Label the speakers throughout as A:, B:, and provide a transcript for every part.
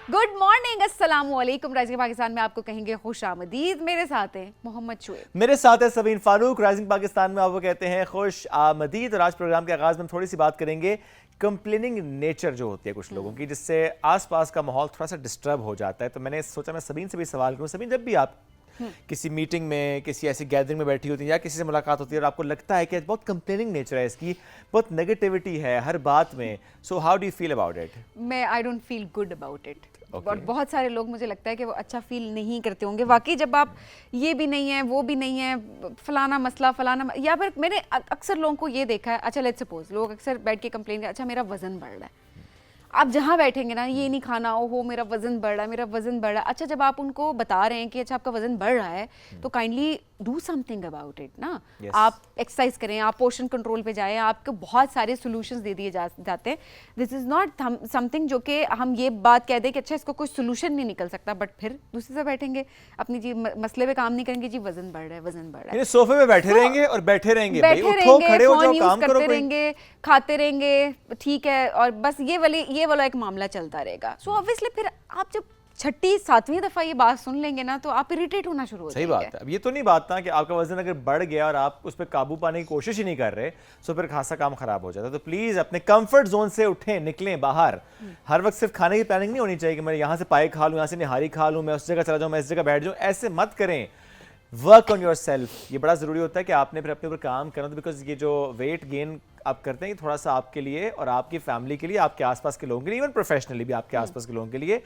A: Good morning, अस्सलाम वालेकुम। Rising Pakistan में आपको कहेंगे खुश आमदीद। मेरे साथ हैं मोहम्मद शुएब,
B: मेरे साथ है सबीन फारूक। राइजिंग पाकिस्तान में आपको कहते हैं खुश आमदीद। और आज प्रोग्राम के आगाज में हम थोड़ी सी बात करेंगे कंप्लेनिंग नेचर जो होती है कुछ लोगों की, जिससे आसपास का माहौल थोड़ा सा डिस्टर्ब हो जाता है। तो मैंने सोचा मैं सबीन से भी सवाल करूं। सबीन, जब भी आप किसी मीटिंग में, किसी ऐसी गैदरिंग में बैठी होती है या किसी से मुलाकात होती है और आपको लगता है कि बहुत कंप्लेनिंग नेचर है इसकी, बहुत नेगेटिविटी है हर बात में, so how do you feel about it?
A: मैं I don't feel good about it. और बहुत सारे लोग मुझे लगता है कि वो अच्छा फील नहीं करते होंगे। वाकई जब आप ये भी नहीं है, वो भी नहीं है, फलाना मसला फलाना, या फिर मैंने अक्सर लोगों को ये देखा है, अच्छा लेट्स सपोज लोग अक्सर बैठ के कंप्लेन कर, अच्छा मेरा वजन बढ़ रहा है। आप जहाँ बैठेंगे ना, ये नहीं खाना, ओहो मेरा वजन बढ़ रहा है, मेरा वजन बढ़ रहा है। अच्छा जब आप उनको बता रहे हैं कि अच्छा आपका वजन बढ़ रहा है, तो kindly do something about it ना। आप एक्सरसाइज करें, आप पोर्शन कंट्रोल पे जाएं, आपको बहुत सारे सॉल्यूशंस दे दिए जाते हैं। दिस इज नॉट समथिंग जो कि हम ये बात कह दें कि अच्छा इसको कोई सोल्यूशन नहीं निकल सकता, बट फिर दूसरे से बैठेंगे अपनी जी मसले पे काम नहीं करेंगे, जी वजन बढ़ रहा है, वजन बढ़ रहा है,
B: सोफे पे बैठे रहेंगे और बैठे रहेंगे, खड़े हो जाओ, काम करो,
A: रहेंगे, खाते रहेंगे, ठीक है, और बस ये वाला एक मामला चलता रहेगा। सो ऑब्वियसली फिर आप जब छठी सातवीं दफा ये बात सुन लेंगे ना, तो आप इरिटेट होना शुरू हो जाएंगे।
B: सही बात है। अब ये तो नहीं बात ना कि आपका वजन अगर बढ़ गया और आप उस पर काबू पाने की कोशिश ही नहीं कर रहे, तो फिर खासा काम खराब हो जाता है। तो प्लीज अपने कंफर्ट जोन से उठें, निकलें बाहर। हर वक्त सिर्फ खाने की प्लानिंग नहीं होनी चाहिए कि मैं यहाँ से पाए खा लूँ, यहाँ से निहारी खा लूँ, मैं उस जगह चला जाऊँ, मैं इस जगह बैठ जाऊँ। ऐसे मत करें। Work on your self. ये बड़ा जरूरी होता है कि आपने फिर अपने ऊपर काम करना, बिकॉज ये जो वेट गेन आप करते हैं थोड़ा सा आपके लिए और आपकी फैमिली के लिए, आपके आसपास के लोगों के लिए, इवन प्रोफेशनली भी आपके आसपास के लोगों के लिए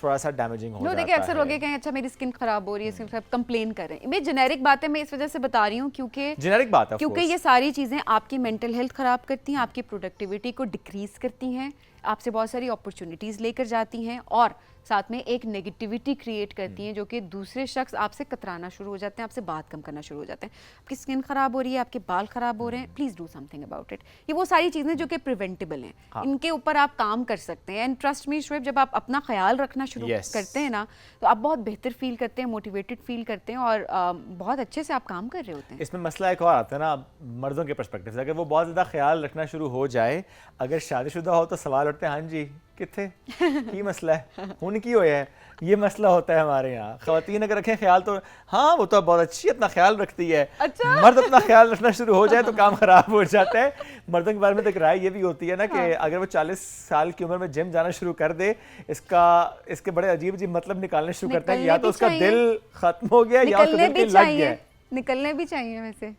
B: थोड़ा सा डैमेजिंग हो जाता है।
A: देखिए अक्सर लोग कहें अच्छा मेरी स्किन खराब हो रही है, स्किन कंप्लेन कर रहे हैं। मैं जेनेरिक बात है, मैं इस वजह से बता रही हूँ क्योंकि
B: जेनेरिक बात है,
A: क्योंकि ये सारी चीज़ें आपकी मेंटल हेल्थ खराब करती हैं, आपकी प्रोडक्टिविटी को डिक्रीज करती हैं, आपसे बहुत सारी अपॉर्चुनिटीज़ लेकर जाती हैं और साथ में एक नेगेटिविटी क्रिएट करती हैं, जो कि दूसरे शख्स आपसे कतराना शुरू हो जाते हैं, आपसे बात कम करना शुरू हो जाते हैं। आपकी स्किन खराब हो रही है, आपके बाल खराब हो रहे हैं, please do something about it. ये वो सारी चीज़ें जो कि प्रिवेंटेबल हैं, इनके ऊपर आप काम कर सकते हैं। एंड ट्रस्ट मी शुएब, जब आप अपना ख्याल रखना शुरू करते हैं ना, तो आप बहुत बेहतर फील करते हैं, मोटिवेटेड फील करते हैं और बहुत अच्छे से आप काम कर रहे होते हैं।
B: इसमें मसला एक और आता है ना, मर्दों के पर्सपेक्टिव से, अगर वो बहुत ज़्यादा ख्याल रखना शुरू हो जाए, अगर शादीशुदा हो तो सवाल उठते हैं, हाँ जी कितने की मसला है, उनकी हो है, ये मसला होता है हमारे यहाँ। ख़वातीन अगर रखें ख्याल तो हाँ वो तो बहुत अच्छी अपना ख्याल रखती है। अच्छा? मर्द अपना ख्याल रखना शुरू हो जाए तो काम खराब हो जाता है। मर्दों के बारे में तो एक राय ये भी होती है ना कि अगर वो 40 साल की उम्र में जिम जाना शुरू कर दे, इसके बड़े अजीब अजीब मतलब निकालने शुरू करते हैं, या तो उसका दिल खत्म हो गया या उसका दिल लग गया।
A: निकलने भी चाहिए, वैसे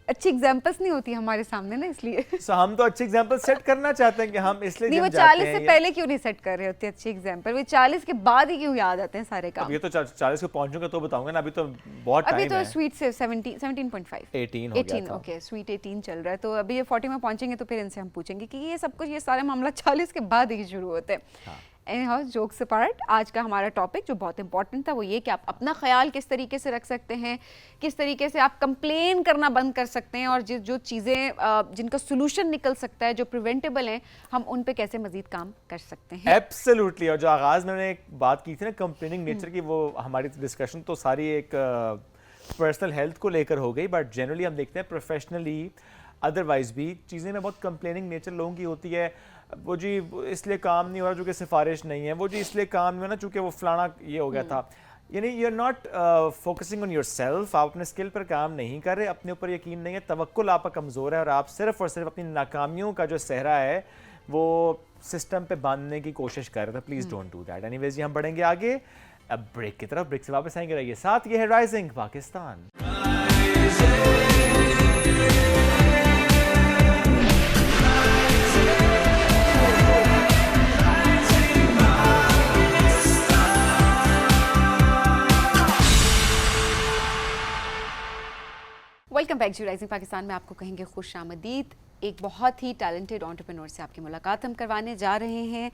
A: अच्छी एग्जांपल्स नहीं होती हमारे सामने ना, इसलिए
B: हम तो अच्छी एग्जांपल सेट करना चाहते हैं कि हम इसलिए
A: नहीं, वो 40 से पहले क्यों नहीं सेट कर रहे होते अच्छी एग्जांपल, वो 40 के बाद ही क्यों याद आते हैं सारे काम?
B: ये तो 40 को पहुंचूंगा तो बताऊंगा ना, अभी तो बहुत टाइम है।
A: अभी तो स्वीट से 17.5
B: 18 हो गया था।
A: ओके, स्वीट 18 चल रहा है, तो अभी ये 40 में पहुंचेंगे तो फिर इनसे हम पूछेंगे कि ये सब कुछ, ये सारे मामला 40 के बाद ही शुरू होते हैं। जोक्स अपार्ट, आज का हमारा टॉपिक जो बहुत इंपॉर्टेंट था वो ये कि आप अपना ख्याल किस तरीके से रख सकते हैं, किस तरीके से आप कंप्लेन करना बंद कर सकते हैं, और जो चीज़ें जिनका सोल्यूशन निकल सकता है, जो प्रिवेंटेबल हैं, हम उन पे कैसे मजीद काम कर सकते हैं।
B: एब्सोल्युटली। और जो आगाज़ में मैंने एक बात की थी ना कंप्लेनिंग नेचर की, वो हमारी डिस्कशन तो सारी एक पर्सनल हेल्थ को लेकर हो गई, बट जनरली हम देखते हैं प्रोफेशनली अदरवाइज भी चीज़ें में बहुत कंप्लेनिंग नेचर लोगों की होती है। वो जी इसलिए काम नहीं हो रहा चूँकि सिफारिश नहीं है, वो जी इसलिए काम नहीं हो रहा चूँकि वो फलाना ये हो गया था। यानी you are not focusing on yourself, आप अपने स्किल पर काम नहीं कर रहे, अपने ऊपर यकीन नहीं है, तवक्कुल आपका कमज़ोर है और आप सिर्फ और सिर्फ अपनी नाकामियों का जो सहरा है वो सिस्टम पे बांधने की कोशिश कर रहे थे। Please don't do that. Anyways जी हम बढ़ेंगे आगे अब ब्रेक की तरफ, ब्रेक से वापस आएंगे, रहिए साथ। ये है rising Pakistan.
A: Welcome back to rising Pakistan में आपको कहेंगे खुश आमदीद। एक बहुत ही टैलेंटेड एंटरप्रेन्योर से आपकी मुलाकात हम करवाने जा रहे हैं।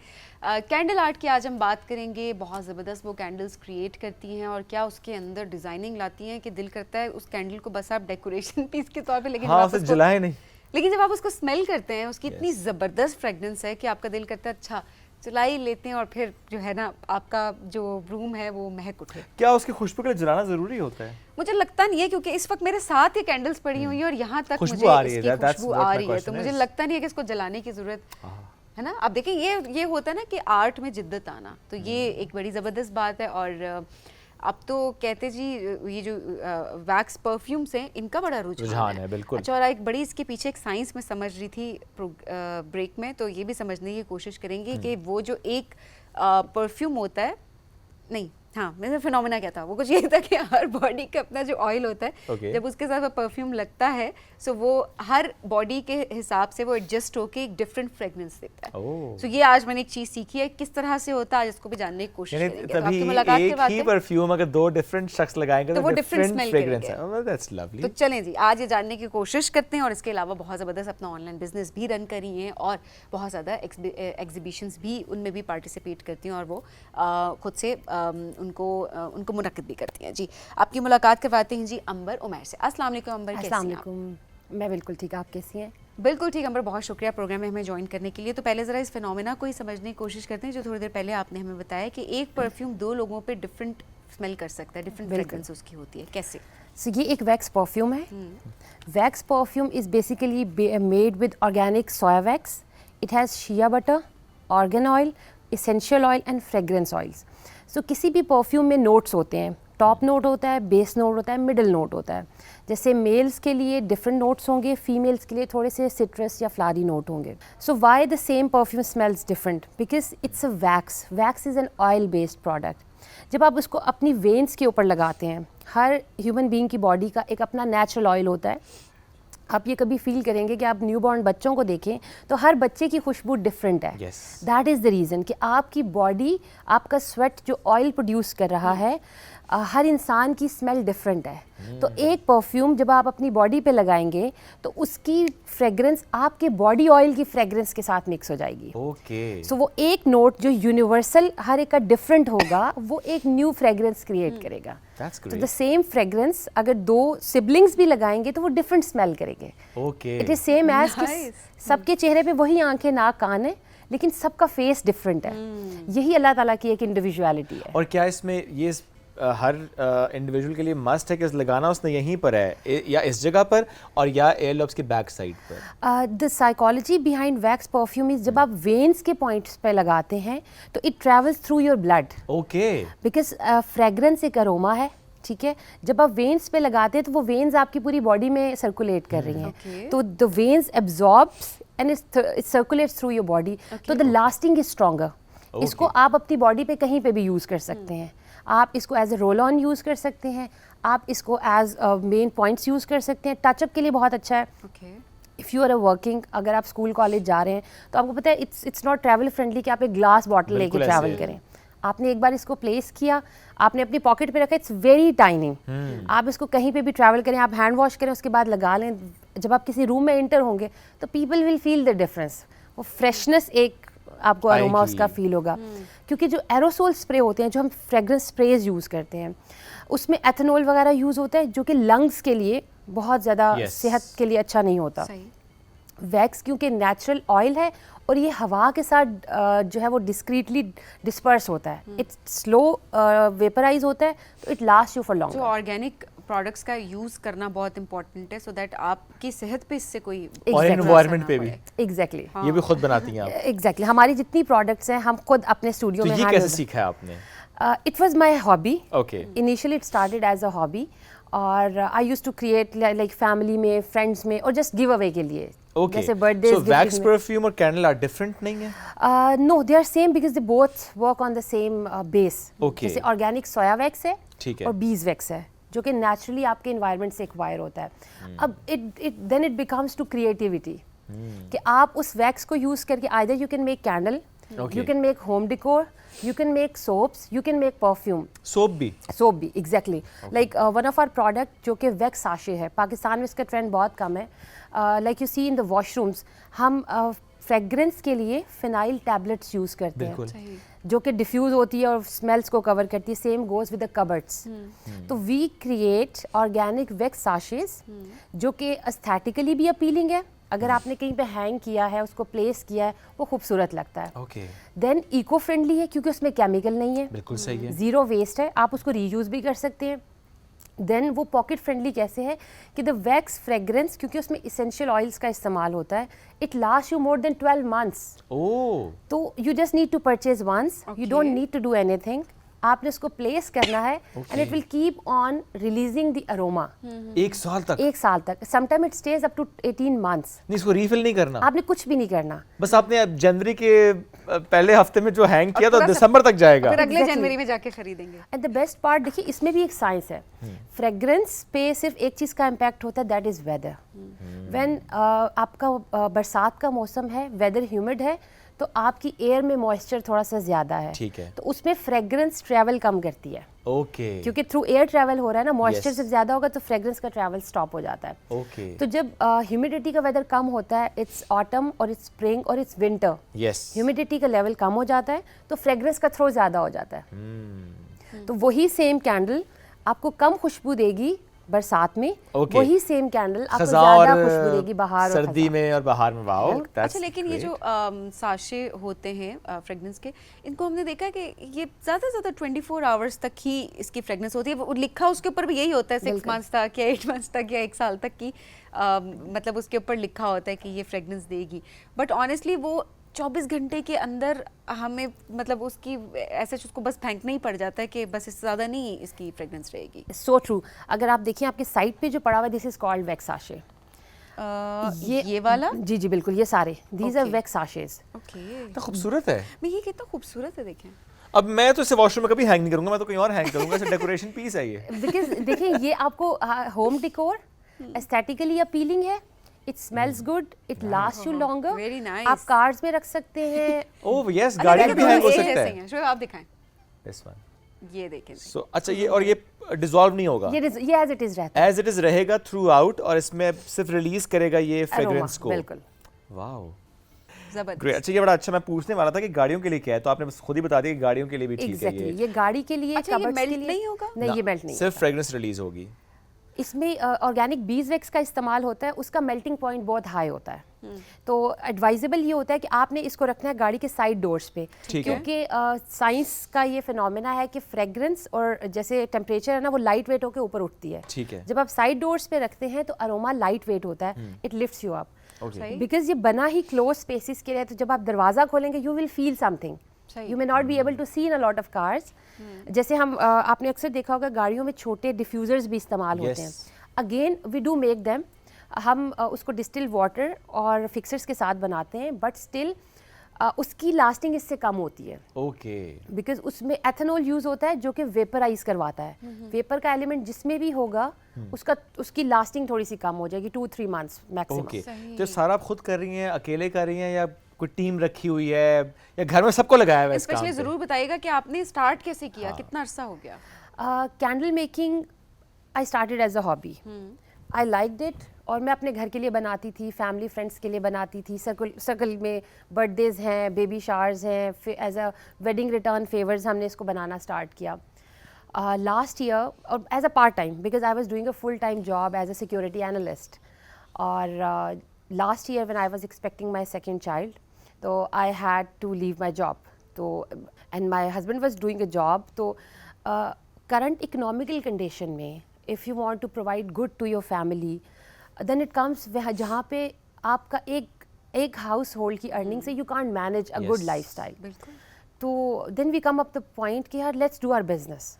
A: कैंडल आर्ट की आज हम बात करेंगे। बहुत ज़बरदस्त वो कैंडल्स क्रिएट करती हैं और क्या उसके अंदर डिज़ाइनिंग लाती हैं कि दिल करता है उस कैंडल को बस आप डेकोरेशन पीस के तौर पे, लेकिन
B: हाँ, उसे जलाए नहीं,
A: लेकिन जब आप उसको स्मेल करते हैं उसकी इतनी ज़बरदस्त फ्रेगनेंस है कि आपका दिल करता है अच्छा जला ही लेते हैं और फिर जो है ना आपका जो रूम है वो महक उठे।
B: क्या उसकी खुशबू के लिए जलाना जरूरी होता है?
A: मुझे लगता नहीं है, क्योंकि इस वक्त मेरे साथ ये कैंडल्स पड़ी हुई हैं और यहाँ तक मुझे इसकी खुशबू आ रही है, तो मुझे लगता नहीं है कि इसको जलाने की जरूरत है ना। आप देखें ये होता है ना कि आर्ट में जिद्दत आना, तो ये एक बड़ी ज़बरदस्त बात है। और अब तो कहते जी ये जो वैक्स परफ्यूम्स हैं इनका बड़ा रुझान है।
B: बिल्कुल।
A: अच्छा, और एक बड़ी इसके पीछे एक साइंस में समझ रही थी ब्रेक में, तो ये भी समझने की कोशिश करेंगे कि वो जो एक परफ्यूम होता है, नहीं हाँ मेरा फिनोमेना क्या था, वो कुछ ये था कि हर बॉडी का अपना जो ऑयल होता है जब उसके साथ वो परफ्यूम लगता है सो वो हर बॉडी के हिसाब से वो एडजस्ट होके एक डिफरेंट फ्रेग्रेंस देता है। सो ये आज मैंने एक चीज सीखी है, किस तरह से होता है आज इसको भी जानने की कोशिश करेंगे। तो आपकी मुलाकात के बाद
B: एक ही परफ्यूम अगर दो डिफरेंट शख्स लगाएंगे
A: तो वो डिफरेंट स्मेल
B: फ्रेग्रेंस है। That's lovely.
A: तो चलें जी आज ये जानने की कोशिश करते हैं। और इसके अलावा बहुत ज़बरदस्त अपना ऑनलाइन बिजनेस भी रन करी हैं और बहुत ज़्यादा एग्जीबिशंस भी उनमें भी पार्टिसिपेट करती हैं और वो खुद से उनको मुनक्किद भी करती हैं। जी आपकी मुलाकात करवाते हैं जी अंबर उमैर से। अस्सलाम वालेकुम अंबर, कैसी हैं आप?
C: मैं बिल्कुल ठीक, आप कैसी हैं?
A: बिल्कुल ठीक अंबर, बहुत शुक्रिया प्रोग्राम में हमें ज्वाइन करने के लिए। तो पहले ज़रा इस फिनोमेना को ही समझने की कोशिश करते हैं जो थोड़ी देर पहले आपने हमें बताया कि एक परफ्यूम दो लोगों पे डिफरेंट स्मेल कर सकता है, डिफरेंट फ्रेग्रेंस उसकी होती है, कैसे?
C: सो ये एक वैक्स परफ्यूम है। Wax perfume is basically made with organic soya wax. It has shea butter, argan oil, essential oil and fragrance oils. So किसी भी परफ्यूम में नोट्स होते हैं, टॉप नोट होता है, बेस नोट होता है, मिडिल नोट होता है। जैसे मेल्स के लिए डिफरेंट नोट्स होंगे, फीमेल्स के लिए थोड़े से सिट्रस या फ्लारी नोट होंगे। So why the same perfume smells different? Because it's a wax. Wax is an oil based product. जब आप उसको अपनी वेन्स के ऊपर लगाते हैं, हर ह्यूमन बीइंग की बॉडी का एक अपना नेचुरल ऑयल होता है। आप ये कभी फील करेंगे कि आप न्यूबॉर्न बच्चों को देखें तो हर बच्चे की खुशबू डिफरेंट है। दैट इज़ द रीज़न कि आपकी बॉडी, आपका स्वेट जो ऑयल प्रोड्यूस कर रहा है, हर इंसान की स्मेल डिफरेंट है। तो एक परफ्यूम जब आप अपनी बॉडी पे लगाएंगे तो उसकी फ्रेग्रेंस आपके बॉडी ऑयल की फ्रेग्रेंस के साथ मिक्स हो जाएगी। सो वो एक नोट जो यूनिवर्सल हर एक का डिफरेंट होगा वो एक न्यू फ्रेग्रेंस क्रिएट करेगा। तो द सेम फ्रेग्रेंस अगर दो सिबलिंग्स भी लगाएंगे तो वो डिफरेंट स्मेल करेंगे। इट इज सेम एज कि सबके चेहरे पे वही आंखें, नाक, कान है, लेकिन सबका फेस डिफरेंट है। यही अल्लाह ताला की एक इंडिविजुअलिटी है।
B: और क्या इसमें ये हर इंडिविजुअल के लिए मस्ट है कि लगाना उसने यहीं पर है या इस जगह पर और या एयर लॉब्स के बैक साइड पर?
C: The psychology behind wax perfume is जब आप वेन्स के पॉइंट्स पे लगाते हैं तो it travels through your blood.
B: Okay.
C: Because fragrance एक अरोमा है, ठीक है। जब आप वेन्स पे लगाते हैं तो वो वेन्स आपकी पूरी बॉडी में सर्कुलेट कर रही हैं। तो the veins absorbs and it circulates through your body. तो द लास्टिंग इज स्ट्रॉन्गर। इसको आप अपनी बॉडी पे कहीं पे भी यूज़ कर सकते हैं। आप इसको as a roll on use कर सकते हैं, आप इसको एज मेन पॉइंट्स यूज़ कर सकते हैं। टचअप के लिए बहुत अच्छा है। If you are a working, अगर आप स्कूल कॉलेज जा रहे हैं तो आपको पता है इट्स नॉट ट्रैवल फ्रेंडली कि आप एक ग्लास बॉटल लेके ट्रैवल करें। आपने एक बार इसको प्लेस किया, आपने अपनी पॉकेट पे रखा, इट्स वेरी टाइनी। आप इसको कहीं पे भी ट्रैवल करें, आप हैंड वॉश करें, उसके बाद लगा लें। जब आप किसी रूम में एंटर होंगे तो people will feel the difference. वो फ्रेशनेस एक आपको अरोमा उसका फील होगा। क्योंकि जो एरोसोल स्प्रे होते हैं, जो हम फ्रेग्रेंस स्प्रेज यूज़ करते हैं, उसमें एथेनॉल वगैरह यूज़ होता है जो कि लंग्स के लिए बहुत ज़्यादा सेहत के लिए अच्छा नहीं होता। वैक्स क्योंकि नेचुरल ऑयल है और ये हवा के साथ जो है वो डिस्क्रीटली डिस्पर्स होता है। इट स्लो वेपराइज होता है तो it last you for long.
A: जो ऑर्गेनिक प्रोडक्ट्स का यूज़ करना बहुत इंपॉर्टेंट है सो दैट आपकी सेहत पे इससे कोई
B: और एनवायरनमेंट पे भी।
C: एग्जैक्टली।
B: ये भी खुद बनाती हैं आप?
C: एग्जैक्टली। हमारी जितनी प्रोडक्ट्स हैं हम खुद अपने स्टूडियो में।
B: ये कैसे सीखा है आपने?
C: It was my hobby.
B: Okay.
C: Initially it started as a hobby और I used to create like family में, फ्रेंड्स में और जस्ट गिव अवे के लिए।
B: Okay.
C: जैसे बर्थडे।
B: So wax perfume और candle are different नहीं है?
C: No, they are same because they both work on the same base.
B: Okay.
C: जैसे ऑर्गेनिक सोया वैक्स है
B: ठीक है
C: और बीज वैक्स है जो कि नेचुरली आपके एनवायरनमेंट से एक्वायर होता है। अब then it becomes to creativity कि आप उस वैक्स को यूज करके either you can make candle, you can make home decor, you can make soaps, you can make perfume.
B: Soap भी
C: exactly. Like one of our product जो कि wax sachet है, पाकिस्तान में इसका ट्रेंड बहुत कम है। Like you see in the washrooms हम फ्रेग्रेंस के लिए फिनाइल टैबलेट्स यूज़ करते हैं जो कि डिफ्यूज़ होती है और स्मेल्स को कवर करती है। Same goes with the cupboards. तो वी क्रिएट ऑर्गेनिक वैक्स साशेस जो कि एस्थेटिकली भी अपीलिंग है। अगर आपने कहीं पे हैंग किया है, उसको प्लेस किया है, वो खूबसूरत लगता है। देन इको फ्रेंडली है क्योंकि उसमें केमिकल नहीं है।
B: बिल्कुल सही है।
C: ज़ीरो वेस्ट है, आप उसको रीयूज़ भी कर सकते हैं। देन वो पॉकेट फ्रेंडली कैसे है कि द वैक्स फ्रेग्रेंस, क्योंकि उसमें इसेंशियल ऑयल्स का इस्तेमाल होता है, it last you more than 12 months.
B: Oh,
C: तो you just need to purchase once, you don't need to do anything. आपने उसको प्लेस करना है and it will keep on releasing the aroma.
B: 1 साल तक?
C: 1 साल तक. Sometime it stays up to 18 months.
B: नहीं, इसको रीफिल नहीं करना?
C: आपने कुछ भी नहीं करना.
B: बस आपने अब जनवरी के पहले हफ्ते में जो हैंग किया तो दिसंबर तक जाएगा.
A: फिर अगले
C: Exactly.
A: जनवरी में जाके खरीदेंगे.
C: एंड द बेस्ट पार्ट देखिए, इसमें भी एक साइंस है. फ्रेग्रेंस पे सिर्फ एक चीज़ का इम्पैक्ट होता है, दैट इज़ वेदर. व्हेन आपका बरसात का मौसम है, वेदर ह्यूमिड है, तो आपकी एयर में मॉइस्चर थोड़ा सा ज़्यादा है.
B: ठीक है.
C: तो उसमें फ्रेग्रेंस ट्रैवल कम करती है.
B: ओके.
C: क्योंकि थ्रू एयर ट्रैवल हो रहा है ना, मॉइस्चर
B: Yes.
C: जब ज़्यादा होगा तो फ्रेग्रेंस का ट्रैवल स्टॉप हो जाता है.
B: ओके.
C: तो जब ह्यूमिडिटी का वेदर कम होता है, इट्स ऑटम और इट्स स्प्रिंग और इट्स विंटर,
B: यस.
C: ह्यूमिडिटी का लेवल कम हो जाता है तो फ्रेग्रेंस का थ्रो ज़्यादा हो जाता है. तो वही सेम कैंडल आपको कम खुशबू देगी बरसात में.
B: Okay.
C: वही सेम कैंडल आपको
B: खज़ां
C: ज़्यादा
B: और
C: खुशबू देगी बाहर और
B: सर्दी
C: खज़ां.
B: में और बाहर में. वाओ,
A: अच्छा, लेकिन ये जो साशे होते हैं फ्रेगनेंस के, इनको हमने देखा है कि ये ज़्यादा से ज़्यादा 24 आवर्स तक ही इसकी फ्रेगनेंस होती है. वो लिखा उसके ऊपर भी यही होता है 6 मंथ्स तक या 8 मंथ्स तक या 1 साल तक की, मतलब उसके ऊपर लिखा होता है कि ये फ्रेगनेंस देगी. बट ऑनेस्टली वो 24 घंटे के अंदर हमें मतलब उसकी ऐसे उसको बस फेंकना ही पड़ जाता है कि बस इससे ज़्यादा नहीं इसकी फ्रेगनेंस रहेगी.
C: So true. अगर आप देखिए आपके साइट पे जो पड़ा हुआ है, this is called wax sachet.
A: ये वाला?
C: जी जी बिल्कुल, ये सारे दीज आर
A: Okay.
C: वैक्स साशेज.
A: ओके.
B: तो खूबसूरत है.
A: मैं ये कितना खूबसूरत है, देखें.
B: अब मैं तो इसे वॉशरूम में कभी हैंग नहीं करूंगा, मैं तो कहीं और हैंग करूंगा. इसे डेकोरेशन पीस है ये.
C: बिकॉज देखिए ये आपको होम डेकोर एस्थेटिकली अपीलिंग है. It smells good, it last you longer.
A: Very nice.
C: आप कार्स में रख सकते हैं.
B: ओह यस, गाड़ी में भी हैंग हो सकता है.
A: शोएब आप दिखाएं.
B: This one.
A: ये देखें.
B: सो अच्छा, ये और ये डिसॉल्व नहीं होगा?
C: ये एज इट इज रहता है.
B: एज इट इज रहेगा थ्रू आउट, और इसमें सिर्फ रिलीज करेगा ये फ्रेग्रेंस को.
C: बिल्कुल.
B: वाओ,
A: जबरदस्त.
B: ग्रेट. अच्छा, ये बड़ा अच्छा. मैं पूछने वाला था कि गाड़ियों के लिए क्या है, तो आपने बस खुद ही बता दिया कि गाड़ियों के लिए भी ठीक है
C: एग्जैक्टली.
B: ये.
C: ये गाड़ी के लिए,
A: अच्छा, ये
C: कबर्ड्स के
A: मेल्ट
C: लिए
A: नहीं होगा?
C: नहीं, ये मेल्ट नहीं.
B: सिर्फ फ्रेग्रेंस रिलीज होगी.
C: इसमें ऑर्गेनिक बीज वैक्स का इस्तेमाल होता है. उसका मेल्टिंग पॉइंट बहुत हाई होता है. तो एडवाइजेबल ये होता है कि आपने इसको रखना है गाड़ी के साइड डोर्स पे.
B: ठीक है.
C: क्योंकि साइंस का ये फिनोमेना है कि फ्रेग्रेंस और जैसे टेम्परेचर है ना, वो लाइट वेट होकर ऊपर उठती है.
B: ठीक है.
C: जब आप साइड डोर्स पे रखते हैं तो अरोमा लाइट वेट होता है. It lifts you up
B: okay.
C: Because ये बना ही क्लोज स्पेसिस के लिए. तो जब आप दरवाजा खोलेंगे यू विल फील समथिंग.
A: सही.
C: You may not be able to see in a lot of cars. जैसे हम आपने अक्सर देखा होगा गाड़ियों में छोटे डिफ्यूजर्स भी इस्तेमाल होते हैं.
B: Yes.
C: Again we do make them. हम उसको डिस्टिल वाटर और फिक्सर्स के साथ बनाते हैं, बट स्टिल उसकी लास्टिंग इससे कम होती है.
B: ओके.
C: बिकॉज उसमें एथेनॉल यूज होता है जो कि वेपराइज करवाता है. वेपर का एलिमेंट जिसमें भी होगा उसकी लास्टिंग थोड़ी सी कम हो जाएगी, 2-3 मंथ्स मैक्सिमम.
B: ओके.
A: सही।
B: तो सारा आप खुद कर रही हैं, अकेले कर रही हैं, या कोई टीम रखी हुई है, या घर में सबको लगाया हुआ है इस काम
A: स्पेशली
B: पे?
A: जरूर बताइएगा कि आपने स्टार्ट कैसे किया, कितना अरसा हो गया?
C: Candle making I started as a hobby. I liked it. और मैं अपने घर के लिए बनाती थी, फैमिली फ्रेंड्स के लिए बनाती थी. सर्कल में बर्थडेज हैं, बेबी शावर्स हैं, फिर as a wedding return favours हमने इसको बनाना स्टार्ट किया लास्ट ईयर, और as a part time because I was doing a full time job as a security analyst. और last year when I was expecting my second child, तो I had to leave my job. तो and my husband was doing a job. तो current economical condition में if you want to provide good to your family, then it comes जहाँ पे आपका एक household की earning से you can't manage a good
B: Yes.
C: Lifestyle.
A: बिल्कुल.
C: तो then we come up the point कि यार लेट्स डू आवर बिजनेस.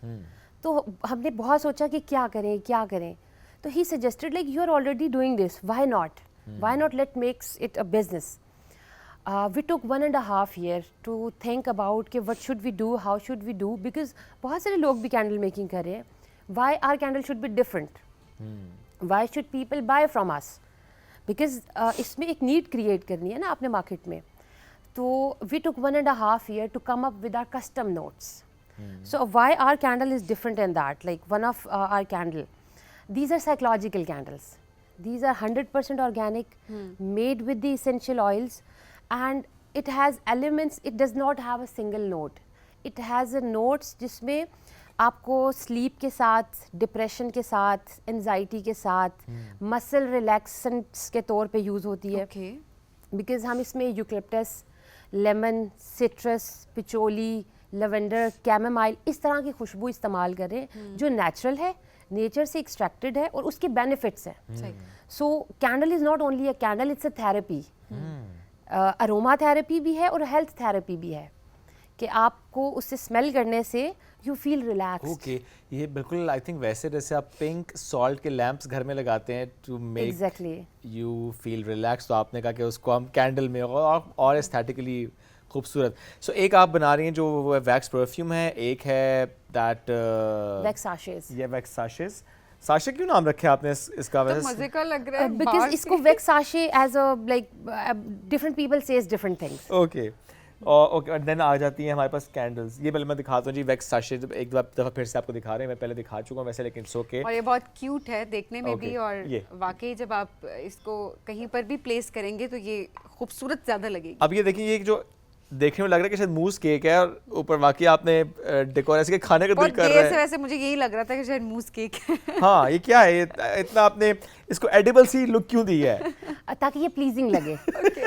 C: तो हमने बहुत सोचा कि क्या करें. तो he suggested like you are already doing this, why not let makes it a business. We took 1.5 year to think about कि what should we do, how should we do, because बहुत सारे लोग भी कैंडल मेकिंग कर रहे हैं. Why our candle should be different? Why should people buy from us? Because इसमें एक नीड क्रिएट करनी है ना आपने मार्केट में. तो we took 1.5 year to come up with our custom notes. So why our candle is different in that? Like one of our candle, these are psychological candles. These are 100% organic, made with the essential oils, and it has elements. It does not have a single note. It has a notes जिसमें आपको sleep के साथ, depression के साथ, anxiety के साथ, muscle relaxants के तौर पे यूज़ होती है.
A: ओके.
C: बिकॉज हम इसमें eucalyptus, lemon, citrus, patchouli, lavender, chamomile, इस तरह की खुशबू इस्तेमाल कर रहे हैं जो नेचुरल है, नेचर से एक्सट्रैक्टेड है और उसके बेनिफिट्स हैं. So candle is not only a candle, it's a therapy. Aromatherapy भी है और हेल्थ थेरेपी भी है कि आपको उससे स्मेल करने से यू फील रिलैक्स.
B: ओके, ये बिल्कुल आई थिंक वैसे जैसे आप पिंक सॉल्ट के लैंप्स घर में लगाते हैं to make
C: exactly
B: you feel relax, तो आपने कहा कि उसको हम कैंडल में और एस्थेटिकली खूबसूरत. सो एक आप बना रही हैं जो वैक्स परफ्यूम है, एक है दैट
C: वैक्स साशेस.
B: ये वैक्स साशेस. साशे क्यों नाम रखे आपने इसका?
A: तो
B: वैसे
A: मजे का लग रहा है
C: बिकॉज
A: बाहर
C: इसको
A: से।
C: Wax sachet as a like different people says different things.
B: Okay okay, और देन आ जाती है हमारे पास कैंडल्स. ये पहले मैं दिखाता हूँ जी, वैक्स साशे एक दफ़ा फिर से आपको दिखा रहे हैं. मैं पहले दिखा चुका हूँ वैसे, लेकिन इट्स ओके.
A: और ये बहुत क्यूट है देखने में
B: Okay,
A: भी, और
B: ये.
A: वाकई जब आप इसको कहीं पर भी प्लेस करेंगे तो ये खूबसूरत ज्यादा लगेगी.
B: अब ये देखिए, ये जो देखने में लग रहा है कि शायद मूस केक है और ऊपर वाकई आपने डेकोर ऐसे के खाने का दिल
A: बहुत
B: कर
A: देर
B: रहा
A: से
B: है.
A: वैसे मुझे यही लग रहा था कि शायद मूस केक है.
B: हाँ, ये क्या है? इतना आपने इसको एडिबल सी लुक क्यों दी है?
C: ताकि ये प्लीजिंग लगे.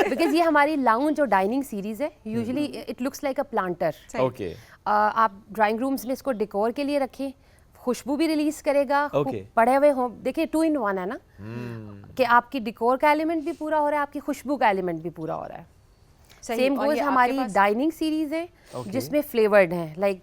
C: बिकॉज ये हमारी लाउंज और डाइनिंग सीरीज है. Usually it looks like a planter.
A: सही.
B: ओके
C: आप ड्राइंग रूम्स में इसको डेकोर के लिए रखें, खुशबू भी रिलीज करेगा.
B: Okay.
C: पड़े हुए हों, देखिए 2 in 1 है ना, कि आपकी डेकोर का एलिमेंट भी पूरा हो रहा है, आपकी खुशबू का एलिमेंट भी पूरा हो रहा है.
A: सही.
C: सेम
A: और
C: गोज
A: ये आपके
C: हमारी
A: पास-
C: डाइनिंग सीरीज है
B: Okay.
C: जिसमें फ्लेवर्ड हैं. Like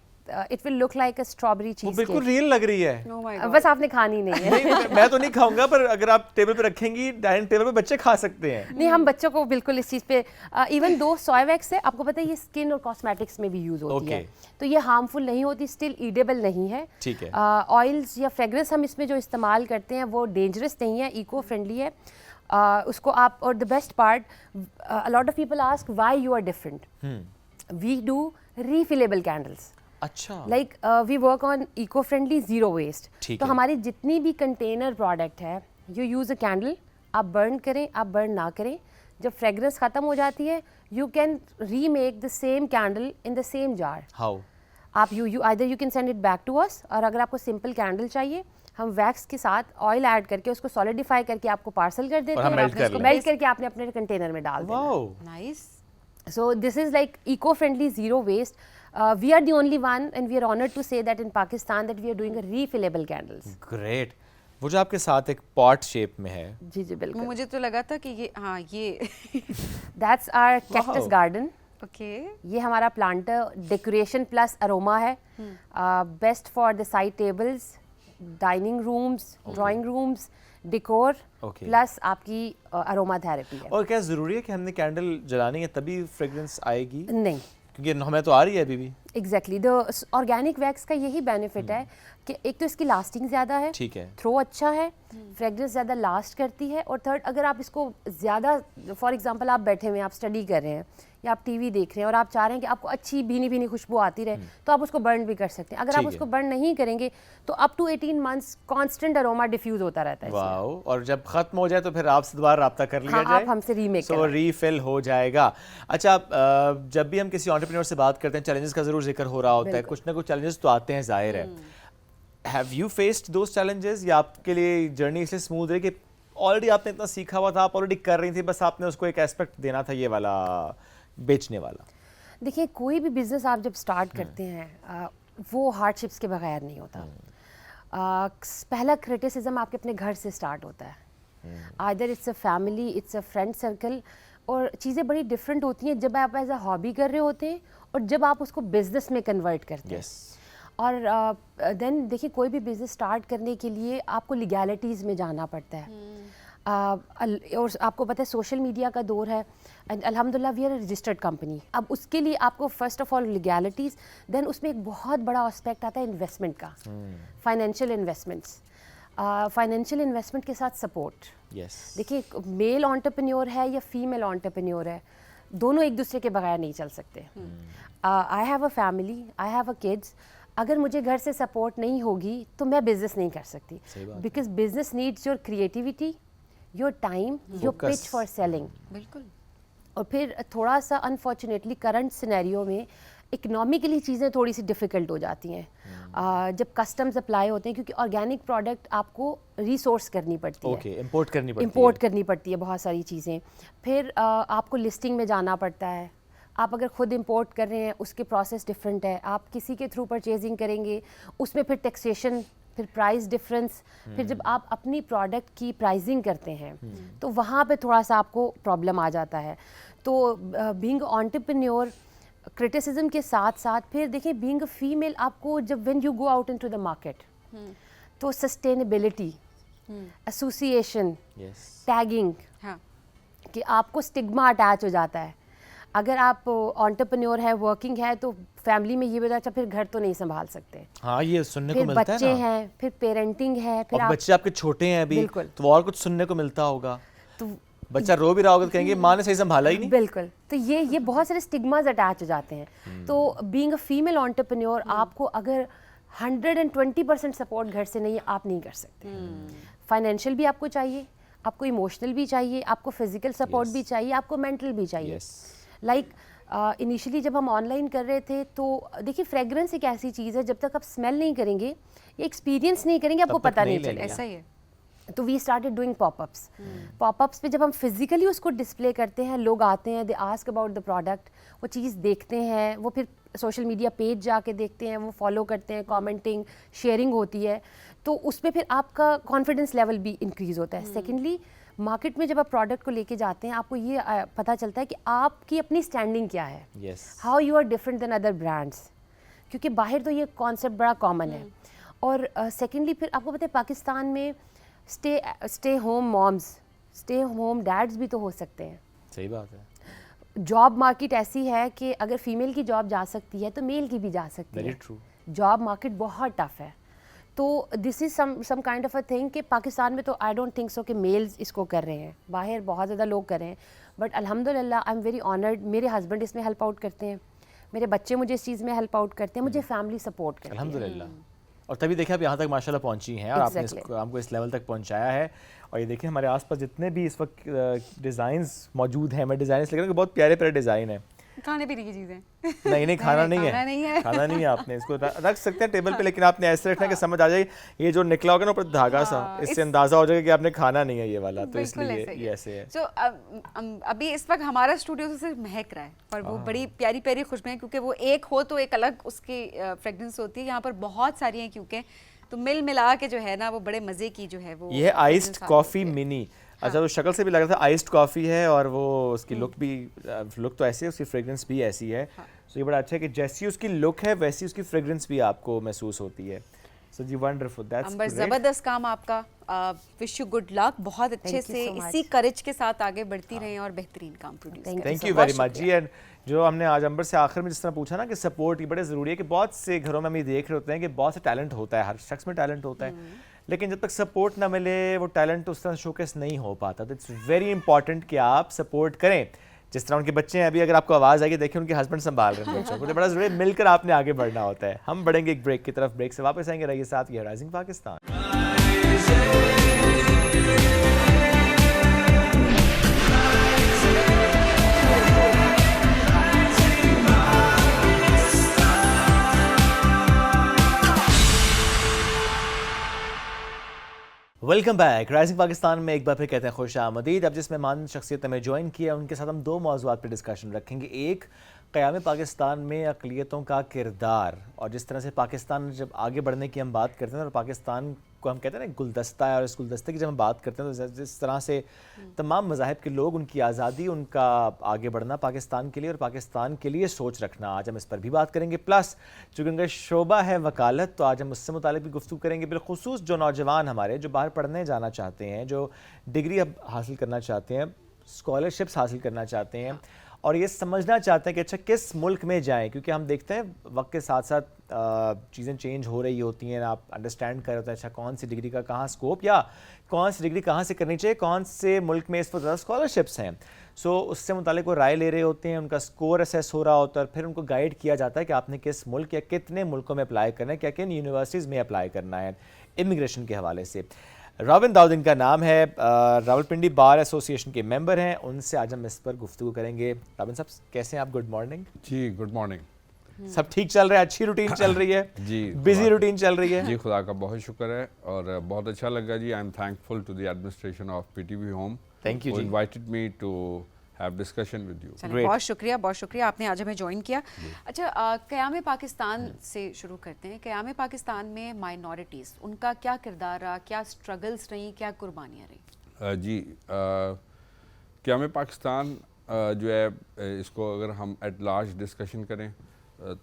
C: it will look like a strawberry
B: वो
C: चीज
B: बिल्कुल रियल लग रही है.
A: Oh my God.
C: बस आपने खानी नहीं है.
B: नहीं, मैं तो नहीं खाऊंगा, पर अगर आप टेबल पे रखेंगी, डाइनिंग टेबल पे बच्चे खा सकते हैं.
C: नहीं, हम बच्चों को बिल्कुल इस चीज़ पे इवन दो सोया वैक्स है, आपको पता है ये स्किन और कॉस्मेटिक्स में भी यूज़ होती है. तो ये हार्मफुल नहीं होती, स्टिल ईडेबल नहीं है.
B: ठीक है.
C: ऑयल्स या फ्रेग्रेंस हम इसमें जो इस्तेमाल करते हैं वो डेंजरस नहीं है, इको फ्रेंडली है. उसको आप, और the best part, a lot of people ask why you are different. We do refillable candles.
B: अच्छा.
C: Like we work on eco friendly zero waste.
B: ठीक
C: तो
B: है.
C: हमारी जितनी भी कंटेनर प्रोडक्ट है, यू यूज़ अ कैंडल, आप बर्न करें, आप बर्न ना करें, जब फ्रेग्रेंस ख़त्म हो जाती है you can remake the same candle in the same jar.
B: How?
C: आप you either you can send it back to us, और अगर आपको सिंपल कैंडल चाहिए, हम वैक्स के साथ ऑयल ऐड करके उसको सॉलिडिफाई करके आपको पार्सल कर देते
B: और हम
C: हैं.
B: melt
C: आपने
B: कर
C: उसको
B: लें.
C: मेल्ट करके आपने अपने कंटेनर में डाल देना.
B: Wow.
A: Nice.
C: So this is like eco-friendly, zero waste. We are the only one, and we are honored to say that in Pakistan that we are doing a refillable candles.
B: Great. वो जो आपके साथ एक pot shape में है,
C: जी जी बिल्कुल.
A: मुझे तो लगा था कि ये, हाँ ये
C: That's our cactus
B: Wow.
C: garden.
A: Okay.
C: ये हमारा प्लांटर डेकोरेशन प्लस अरोमा है. Best for the side tables, dining rooms, drawing rooms, decor
B: Okay.
C: Plus आपकी अरोमा थेरेपी है.
B: और क्या ज़रूरी है कि हमने कैंडल जलानी है तभी फ्रेग्रेंस आएगी?
C: नहीं,
B: क्योंकि हमें तो आ रही है अभी भी.
C: एग्जैक्टली. द ऑर्गेनिक वैक्स का यही बेनिफिट है कि एक तो इसकी लास्टिंग ज़्यादा है,
B: ठीक है.
C: थ्रो अच्छा है, फ्रेग्रेंस ज़्यादा लास्ट करती है, और थर्ड, अगर आप इसको ज़्यादा, फॉर एग्जांपल आप बैठे हुए हैं, आप स्टडी कर रहे हैं या आप टीवी देख रहे हैं और आप चाह रहे हैं कि आपको अच्छी भीनी भीनी खुशबू आती रहे, तो आप उसको बर्न भी कर सकते हैं. अगर आप
B: ठीक है.
C: उसको बर्न नहीं करेंगे तो up to 18 months constant aroma diffuse होता रहता है इसमें.
B: वाओ. और जब खत्म हो जाए तो फिर आपसे दोबारा रब्ता कर लिया
C: हाँ,
B: जाए.
C: आप हमसे रीमेक
B: सो रीफिल हो जाएगा. अच्छा, जब भी हम किसी एंटरप्रेन्योर से बात करते हैं, चैलेंजेस का जरूर जिक्र हो रहा होता है. कुछ ना कुछ चैलेंजेस तो आते हैं, जाहिर है. Have you faced those challenges, या आपके लिए जर्नी इसलिए स्मूथ है कि ऑलरेडी आपने इतना सीखा हुआ था, आप ऑलरेडी कर रही थी, बस आपने उसको एक एस्पेक्ट देना था, ये वाला बेचने वाला?
C: देखिए, कोई भी बिजनेस आप जब स्टार्ट करते हैं वो हार्डशिप्स के बगैर नहीं होता. पहला क्रिटिसिज्म आपके अपने घर से स्टार्ट होता है. Either it's a family, it's a friend circle, और चीज़ें बड़ी डिफरेंट होती हैं जब आप एज अ हॉबी कर रहे होते हैं और जब आप उसको बिजनेस में कन्वर्ट करते हैं. और देन देखिए, कोई भी बिजनेस स्टार्ट करने के लिए आपको लीगैलिटीज़ में जाना पड़ता है. और आपको पता है सोशल मीडिया का दौर है, एंड अल्हम्दुलिल्लाह we are a registered company. अब उसके लिए आपको first of all legalities, then उसमें एक बहुत बड़ा एस्पेक्ट आता है इन्वेस्टमेंट का, फाइनेंशियल इन्वेस्टमेंट्स. फाइनेंशियल इन्वेस्टमेंट के साथ सपोर्ट. देखिए, मेल एंटरप्रेन्योर है या फीमेल एंटरप्रेन्योर है, दोनों एक दूसरे के बगैर नहीं चल सकते. I have a family, I have a kids. अगर मुझे घर से सपोर्ट नहीं होगी तो मैं बिजनेस नहीं कर सकती, because business needs your creativity, your time, your pitch for selling.
A: बिल्कुल.
C: और फिर थोड़ा सा अनफॉर्चुनेटली करंट सिनेरियो में इकोनॉमिकली चीज़ें थोड़ी सी डिफ़िकल्ट हो जाती हैं. जब कस्टम्स अप्लाई होते हैं, क्योंकि ऑर्गेनिक प्रोडक्ट आपको रिसोर्स करनी पड़ती है,
B: इंपोर्ट करनी पड़ती है.
C: इंपोर्ट करनी पड़ती है बहुत सारी चीज़ें. फिर आपको लिस्टिंग में जाना पड़ता है, आप अगर खुद इंपोर्ट कर रहे हैं उसके प्रोसेस डिफरेंट है, आप किसी के थ्रू परचेजिंग करेंगे उसमें फिर टैक्सेशन, फिर प्राइस डिफरेंस, फिर जब आप अपनी प्रोडक्ट की प्राइसिंग करते हैं तो वहाँ पे थोड़ा सा आपको प्रॉब्लम आ जाता है। तो बीइंग एंटरप्रेन्योर क्रिटिसिज्म के साथ साथ फिर देखिए बीइंग अ फीमेल आपको जब when you go out into the market तो सस्टेनेबिलिटी, एसोसिएशन, टैगिंग,
A: हाँ
C: कि आपको स्टिग्मा अटैच हो जाता है। अगर आप एंटरप्रेन्योर है, वर्किंग है, तो फैमिली में ये भी अच्छा फिर घर तो नहीं संभाल सकते,
B: हाँ ये सुनने को
C: फिर
B: मिलता है
C: बच्चे
B: ना।
C: हैं, फिर पेरेंटिंग है, फिर
B: और
C: आप
B: बच्चे आपके छोटे हैं अभी,
C: बिल्कुल।
B: तो और कुछ सुनने को मिलता होगा।
C: तो
B: बच्चा रो भी रहा होगा तो कहेंगे माँ ने सही संभाला ही नहीं।
C: बिल्कुल, तो ये बहुत सारे स्टिग्मास अटैच हो जाते हैं। तो बीइंग अ फीमेल एंटरप्रेन्योर आपको अगर 120% सपोर्ट घर से नहीं, आप नहीं कर सकते। फाइनेंशियल भी आपको चाहिए, आपको इमोशनल भी चाहिए, आपको फिजिकल सपोर्ट भी चाहिए, आपको मेंटल भी चाहिए। लाइक इनिशियली जब हम ऑनलाइन कर रहे थे तो देखिए फ्रेग्रेंस एक ऐसी चीज़ है, जब तक आप स्मेल नहीं करेंगे या एक्सपीरियंस नहीं करेंगे आपको
B: तब तक
C: पता
B: नहीं
C: नहीं चलेगा।
A: ऐसा ही है।
C: तो we started doing popups. Popups पे जब हम फिजिकली उसको डिस्प्ले करते हैं, लोग आते हैं, they ask about the product, वो चीज़ देखते हैं, वो फिर सोशल मीडिया पेज जाके देखते हैं, वो फॉलो करते हैं, कमेंटिंग, शेयरिंग होती है, तो उसमें फिर आपका कॉन्फिडेंस लेवल भी इंक्रीज़ होता है। सेकेंडली मार्केट में जब आप प्रोडक्ट को लेके जाते हैं आपको ये पता चलता है कि आपकी अपनी स्टैंडिंग क्या है, how you are different than other brands, क्योंकि बाहर तो ये कॉन्सेप्ट बड़ा कॉमन है। और सेकेंडली फिर आपको पता है पाकिस्तान में stay home moms, stay home dads भी तो हो सकते हैं।
B: सही बात है।
C: जॉब मार्केट ऐसी है कि अगर फीमेल की जॉब जा सकती है तो मेल की भी जा सकती
B: वेरी
C: है।
B: ट्रू।
C: जॉब मार्केट बहुत टफ है। तो this is some kind of a thing कि पाकिस्तान में तो आई डोंट थिंक सो कि मेल्स इसको कर रहे हैं, बाहर बहुत ज़्यादा लोग कर रहे हैं, बट अल्हम्दुलिल्लाह आई एम वेरी ऑनर्ड, मेरे हस्बैंड इसमें हेल्प आउट करते हैं, मेरे बच्चे मुझे इस चीज़ में हेल्प आउट करते हैं, मुझे फैमिली सपोर्ट करती है।
B: अल्हम्दुलिल्लाह। और तभी देखिए आप यहाँ तक माशाल्लाह पहुँची हैं और आपने
C: Exactly.
B: हमको इस लेवल तक पहुँचाया है। और ये देखिए हमारे आसपास जितने भी इस वक्त डिज़ाइंस मौजूद हैं, मैं डिज़ाइंस लेकर बहुत प्यारे प्यारे डिज़ाइन है।
A: खाने पीने की चीजें
B: नहीं खाना नहीं
A: खाना नहीं
B: है,
A: है।
B: खाना नहीं है। आपने इसको रख सकते हैं टेबल पे, लेकिन आपने ऐसे रखना कि समझ आ जाए ये जो निकला होगा ना ऊपर धागा सा, इससे अंदाजा हो जाएगा कि आपने खाना नहीं है ये वाला, तो इसलिए ये ऐसे है।
A: तो अभी इस वक्त हमारा स्टूडियो से सिर्फ महक रहा है, पर वो बड़ी प्यारी प्यारी खुशबुएं, क्योंकि वो एक हो तो एक अलग उसकी फ्रेग्रेंस होती है। यहाँ पर बहुत सारी हैं क्योंकि तो मिल मिला के जो है ना वो बड़े मजे की जो है वो
B: ये आइस्ड कॉफी मिनी। अच्छा, तो शक्ल से भी लग रहा था आइस्ड कॉफ़ी है और वो उसकी लुक तो ऐसी है, उसकी फ्रेग्रेंस भी ऐसी है। सो ये बड़ा अच्छा है कि जैसी उसकी लुक है वैसी उसकी फ्रेग्रेंस भी आपको महसूस होती है। सो जी वंडरफुल, दैट्स
A: अंबर, जबरदस्त काम आपका। विश यू गुड लक, बहुत अच्छे से इसी करेज के साथ आगे बढ़ती रहें और बेहतरीन काम प्रोड्यूस करें।
B: थैंक यू वेरी मच जी। एंड जो हमने आज अंबर से आखिर में जिस तरह पूछा ना कि सपोर्ट ये बड़े ज़रूरी है, कि बहुत से घरों में हम ये देख रहे होते हैं कि बहुत से टैलेंट होता है, हर शख्स में टैलेंट होता है, लेकिन जब तक सपोर्ट ना मिले वो टैलेंट उस तरह शोकेस नहीं हो पाता। तो इट्स वेरी इंपॉर्टेंट कि आप सपोर्ट करें। जिस तरह उनके बच्चे हैं, अभी अगर आपको आवाज़ आएगी, देखिए उनके हस्बैंड संभाल रहे हैं बच्चों को, तो बड़ा ज़रूरी है, मिलकर आपने आगे बढ़ना होता है। हम बढ़ेंगे एक ब्रेक की तरफ, ब्रेक से वापस आएंगे, रहिए साथ, ये rising Pakistan. Welcome back. Rising Pakistan में एक बार फिर कहते हैं खुश आमदीद। अब जिस मेहमान शख्सियत हमें ज्वाइन किया उनके साथ हम दो मौज़ूआत पर डिस्कशन रखेंगे। एक, क़याम पाकिस्तान में अक़लियतों का किरदार, और जिस तरह से पाकिस्तान जब आगे बढ़ने की हम बात करते हैं और पाकिस्तान को हम कहते हैं ना गुलदस्ता है, और इस गुलदस्ते की जब हम बात करते हैं तो जिस तरह से तमाम मज़ाहिब के लोग, उनकी आज़ादी, उनका आगे बढ़ना पाकिस्तान के लिए और पाकिस्तान के लिए सोच रखना, आज हम इस पर भी बात करेंगे। प्लस चूँकि उनका शोबा है वकालत, तो आज हम उससे मुतालिक भी गुफ्तगू करेंगे। बिलखुसूस जो नौजवान हमारे जो बाहर पढ़ने जाना चाहते हैं, जो डिग्री अब हासिल करना चाहते हैं, स्कॉलरशिप्स हासिल करना चाहते हैं और ये समझना चाहते हैं कि अच्छा किस मुल्क में जाएं, क्योंकि हम देखते हैं वक्त के साथ साथ चीज़ें चेंज हो रही होती हैं। आप अंडरस्टैंड कर रहे होते हैं अच्छा कौन सी डिग्री का कहाँ स्कोप, या कौन सी डिग्री कहाँ से करनी चाहिए, कौन से मुल्क में इस वक्त ज़्यादा स्कॉलरशिप्स हैं। सो उससे मुतालिक वो राय ले रहे होते हैं, उनका स्कोर असेस हो रहा होता है, फिर उनको गाइड किया जाता है कि आपने किस मुल्क या कितने मुल्कों में अप्लाई करना है, क्या किन यूनिवर्सिटीज़ में अप्लाई करना है इमिग्रेशन के हवाले से। रॉबिन दाऊद इनका नाम है, रावलपिंडी बार एसोसिएशन के मेंबर हैं, उनसे आज हम इस पर गुफ्तगू करेंगे। रॉबिन साहब कैसे हैं आप? गुड मॉर्निंग
D: जी। Good morning.
B: सब ठीक चल रहा है? अच्छी रूटीन चल रही है?
D: जी,
B: बिजी रूटीन चल रही है?
D: जी, खुदा का बहुत शुक्र है और बहुत अच्छा लगा जी। I am thankful to the administration of PTV Home.
B: Thank you जी।
D: Invited me to have discussion with you.
A: चलिए, बहुत शुक्रिया आपने आज हमें ज्वाइन किया। अच्छा, क़याम पाकिस्तान से शुरू करते हैं। क़याम पाकिस्तान में माइनॉरिटीज़, उनका क्या किरदार रहा, क्या स्ट्रगल्स रही, क्या कुर्बानियाँ रही?
D: जी, क़याम पाकिस्तान जो है, इसको अगर हम एट लार्ज डिस्कशन करें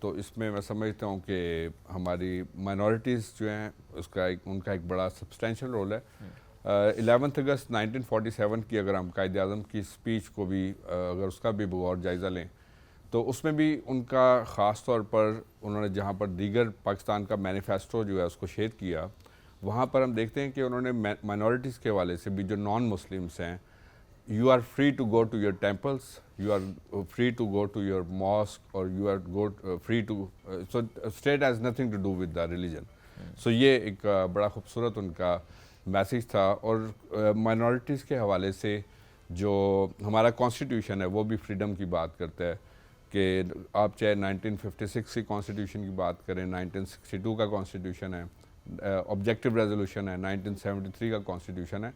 D: तो इसमें मैं समझता हूँ कि हमारी माइनॉरिटीज़ जो हैं उनका एक बड़ा सब्सटेंशियल रोल है। 11 अगस्त 1947 की अगर हम कायद आज़म की स्पीच को भी अगर उसका भी बगौर जायज़ा लें तो उसमें भी उनका ख़ास तौर पर उन्होंने जहाँ पर दीगर पाकिस्तान का मैनिफेस्टो जो है उसको शेयर किया, वहाँ पर हम देखते हैं कि उन्होंने माइनॉरिटीज़ के हवाले से भी जो नॉन मुस्लिम्स हैं, you are free to go to your temples, you are free to go to your mosque, or you are free to so state has nothing to do with the religion. So ये एक बड़ा खूबसूरत उनका message था। और minorities के हवाले से जो हमारा कॉन्स्टिट्यूशन है वो भी फ्रीडम की बात करता है कि आप चाहे 1956 की कॉन्स्टिट्यूशन की बात करें, 1962 का कॉन्स्टिट्यूशन है, ऑब्जेक्टिव रेजोल्यूशन है, 1973 का कॉन्स्टिट्यूशन है,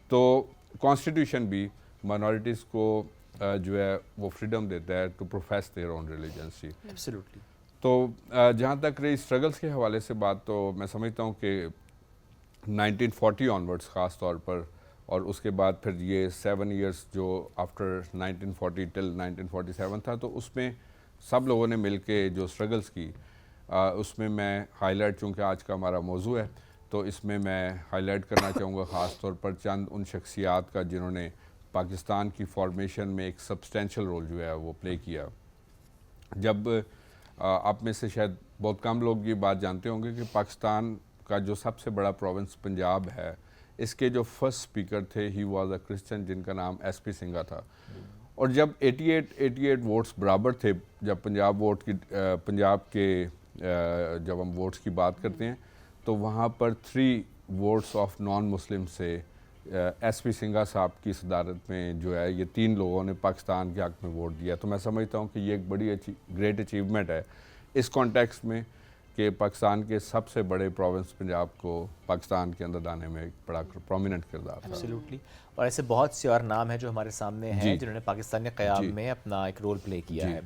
D: तो कॉन्स्टिट्यूशन भी माइनॉरिटीज़ को जो है वो फ्रीडम देता है to profess their own religions. जी,
B: एब्सोल्युटली।
D: तो जहाँ तक रही स्ट्रगल्स के हवाले से बात, तो मैं समझता हूँ कि 1940 ऑनवर्ड्स ख़ास तौर पर, और उसके बाद फिर ये 7 इयर्स जो आफ्टर 1940 टिल 1947 था, तो उसमें सब लोगों ने मिल के जो स्ट्रगल्स की, उसमें मैं हाईलाइट, चूँकि आज का हमारा मौजू है तो इसमें मैं हाईलाइट करना चाहूँगा ख़ास तौर पर चंद उन शख्सियात का जिन्होंने पाकिस्तान की फॉर्मेशन में एक सब्सटेंशियल रोल जो है वो प्ले किया। जब आप में से शायद बहुत कम लोग ये बात जानते होंगे कि पाकिस्तान का जो सबसे बड़ा प्रोविंस पंजाब है, इसके जो फर्स्ट स्पीकर थे ही वाज अ क्रिश्चियन जिनका नाम SP सिंघा था। और जब 88 वोट्स बराबर थे, जब पंजाब के जब हम वोट्स की बात करते हैं तो वहाँ पर 3 वोट्स ऑफ नॉन मुस्लिम से SP सिंघा साहब की सदारत में जो है ये 3 लोगों ने पाकिस्तान के हक़ में वोट दिया। तो मैं समझता हूँ कि ये एक बड़ी ग्रेट अचीवमेंट है इस कॉन्टेक्स्ट में कि पाकिस्तान के सबसे बड़े प्रोविंस पंजाब को पाकिस्तान के अंदर लाने में एक बड़ा प्रोमिनेंट किरदार था।
B: एब्सोल्युटली। और ऐसे बहुत से और नाम हैं जो हमारे सामने हैं जिन्होंने पाकिस्तान के क़याम में अपना एक रोल प्ले किया है।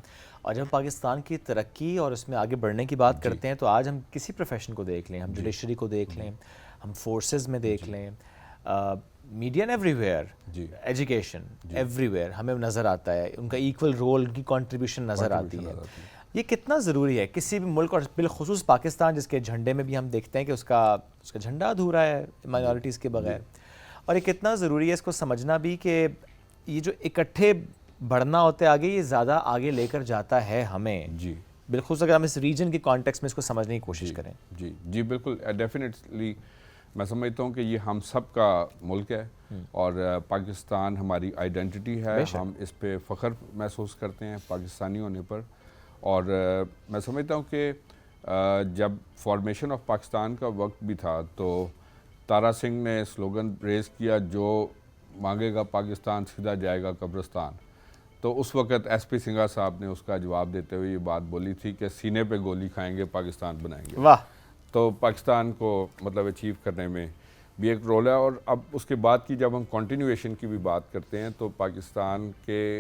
B: और जब पाकिस्तान की तरक्की और उसमें आगे बढ़ने की बात करते हैं तो आज हम किसी प्रोफेशन को देख लें, हम जुडिशरी को देख लें, हम फोर्सेस में देख लें, मीडिया एवरीवेयर, एजुकेशन एवरीवेयर हमें नज़र आता है, उनका इक्वल रोल की कंट्रीब्यूशन नज़र आती है। ये कितना ज़रूरी है किसी भी मुल्क, और बिलखुसूस पाकिस्तान जिसके झंडे में भी हम देखते हैं कि उसका झंडा अधूरा है माइनॉरिटीज़ के बगैर। और ये कितना ज़रूरी है इसको समझना भी कि ये जो इकट्ठे बढ़ना होता है आगे, ये ज़्यादा आगे लेकर जाता है हमें।
D: जी,
B: बिल्कुल, अगर हम इस रीजन की कॉन्टेक्स्ट में इसको समझने की कोशिश करें।
D: जी बिल्कुल, डेफिनेटली मैं समझता हूँ कि ये हम सब का मुल्क है और पाकिस्तान हमारी आइडेंटिटी है, हम इस पे फ़ख्र महसूस करते हैं पाकिस्तानी होने पर। और मैं समझता हूँ कि जब फॉर्मेशन ऑफ पाकिस्तान का वक्त भी था तो तारा सिंह ने स्लोगन रेज़ किया, जो मांगेगा पाकिस्तान सीधा जाएगा कब्रिस्तान। तो उस वक़्त SP सिंघा साहब ने उसका जवाब देते हुए ये बात बोली थी कि सीने पे गोली खाएंगे पाकिस्तान बनाएंगे।
B: वाह। तो
D: पाकिस्तान को मतलब अचीव करने में भी एक रोल है। और अब उसके बाद की जब हम कंटिन्यूएशन की भी बात करते हैं तो पाकिस्तान के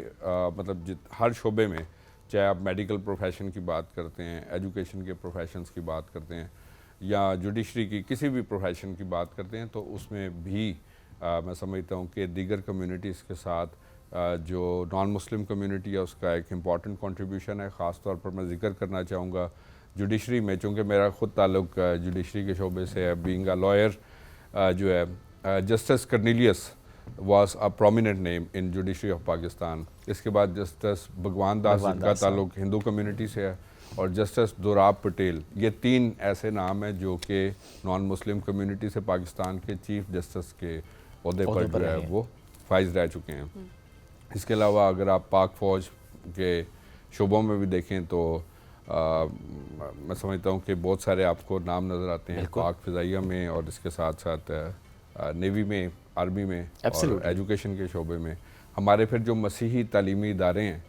D: मतलब हर शोबे में, चाहे आप मेडिकल प्रोफेशन की बात करते हैं, एजुकेशन के प्रोफेशंस की बात करते हैं, या जुडिशरी की किसी भी प्रोफेशन की बात करते हैं, तो उसमें भी मैं समझता हूँ कि दीगर कम्युनिटीज़ के साथ जो नॉन मुस्लिम कम्युनिटी है उसका एक इम्पॉर्टेंट कंट्रीब्यूशन है। ख़ास तौर पर मैं जिक्र करना चाहूँगा जुडिशरी में, चूँकि मेरा ख़ुद ताल्लुक जुडिशरी के शोबे से है, बीइंग अ लॉयर जो है justice Cornelius was a prominent name in judiciary of Pakistan. इसके बाद जस्टिस भगवान दास जिनका ताल्लुक हिंदू कम्युनिटी से है, और जस्टिस दोराब पटेल, ये 3 ऐसे नाम हैं जो कि नॉन मुस्लिम कम्युनिटी से पाकिस्तान के चीफ जस्टिस के ओहदे पर जो है वो फाइज रह चुके हैं। इसके अलावा अगर आप पाक फ़ौज के शोबों में भी देखें तो मैं समझता हूँ कि बहुत सारे आपको नाम नज़र आते हैं पाक फ़िज़ाइया में, और इसके साथ साथ नेवी में, आर्मी में, और एजुकेशन के शोबे में। हमारे फिर जो मसीही तालीमी इदारे हैं